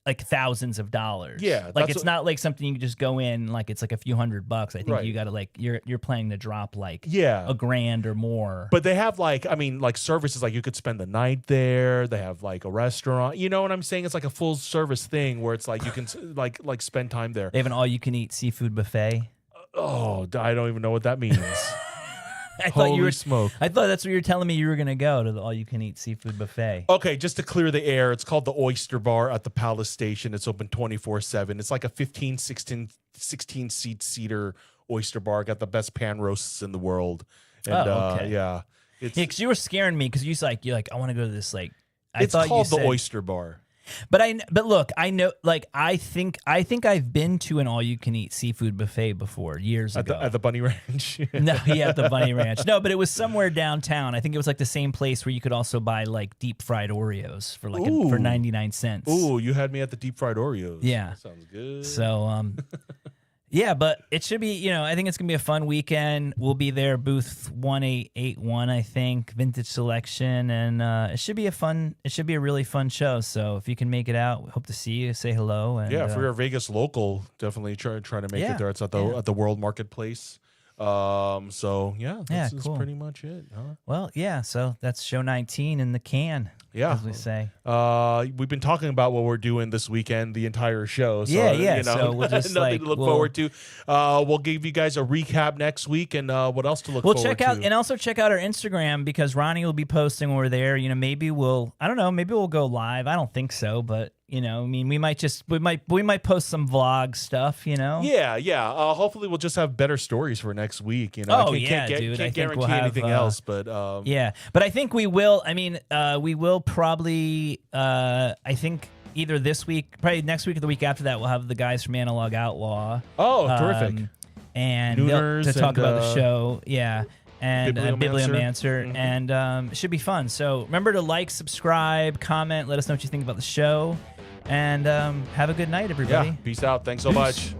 like thousands of dollars.
Yeah,
like it's not like something you can just go in like it's like a few $100. I think
Right.
you got to like you're planning to drop like
Yeah.
$1,000 or more.
But they have like, I mean, like services, like you could spend the night there. They have like a restaurant. You know what I'm saying? It's like a full service thing where it's like you can like spend time there.
They have an all-you-can-eat seafood buffet.
Oh, I don't even know what that means.
I thought
Holy
you were
smoke.
I thought that's what you were telling me you were going to go to the all-you-can-eat seafood buffet.
Okay, just to clear the air, it's called the Oyster Bar at the Palace Station. It's open 24/7. It's like a 15, 16 seat cedar oyster bar. Got the best pan roasts in the world. And
okay.
yeah. It's
Because you were scaring me because you're like, I want to go to this like.
it's called the Oyster Bar.
But look, I know, like I think I've been to an all-you-can-eat seafood buffet before years ago
At the Bunny Ranch.
No, yeah, at the Bunny Ranch. No, but it was somewhere downtown. I think it was like the same place where you could also buy like deep fried Oreos for like for 99 cents.
Ooh, you had me at the deep fried Oreos.
Yeah,
That sounds good.
So yeah, but it should be, I think it's going to be a fun weekend. We'll be there, booth 1881, I think, vintage selection. And it should be a really fun show. So if you can make it out, we hope to see you, say hello. And,
yeah, if you're a Vegas local, definitely try to make it there. It's at the World Marketplace. So yeah, that's
cool.
pretty much it. Huh?
Well, yeah, so that's show 19 in the can.
Yeah,
as we say.
We've been talking about what we're doing this weekend, the entire show. So,
yeah. So we'll just
nothing to look forward to. We'll give you guys a recap next week, and what else to look forward to.
We'll check out, and also check out our Instagram because Ronnie will be posting when we're there. Maybe we'll go live. I don't think so, but I mean, we might post some vlog stuff.
Yeah. Hopefully, we'll just have better stories for next week.
dude.
Can't guarantee anything else, but
yeah. But I think we will. I mean, we will probably. I think either this week, probably next week, or the week after that, we'll have the guys from Analog Outlaw.
Oh, terrific!
And to talk about the show. Yeah. And Bibliomancer,
Mm-hmm.
and it should be fun. So remember to like, subscribe, comment, let us know what you think about the show, and have a good night, everybody.
Yeah, peace out. Thanks so much.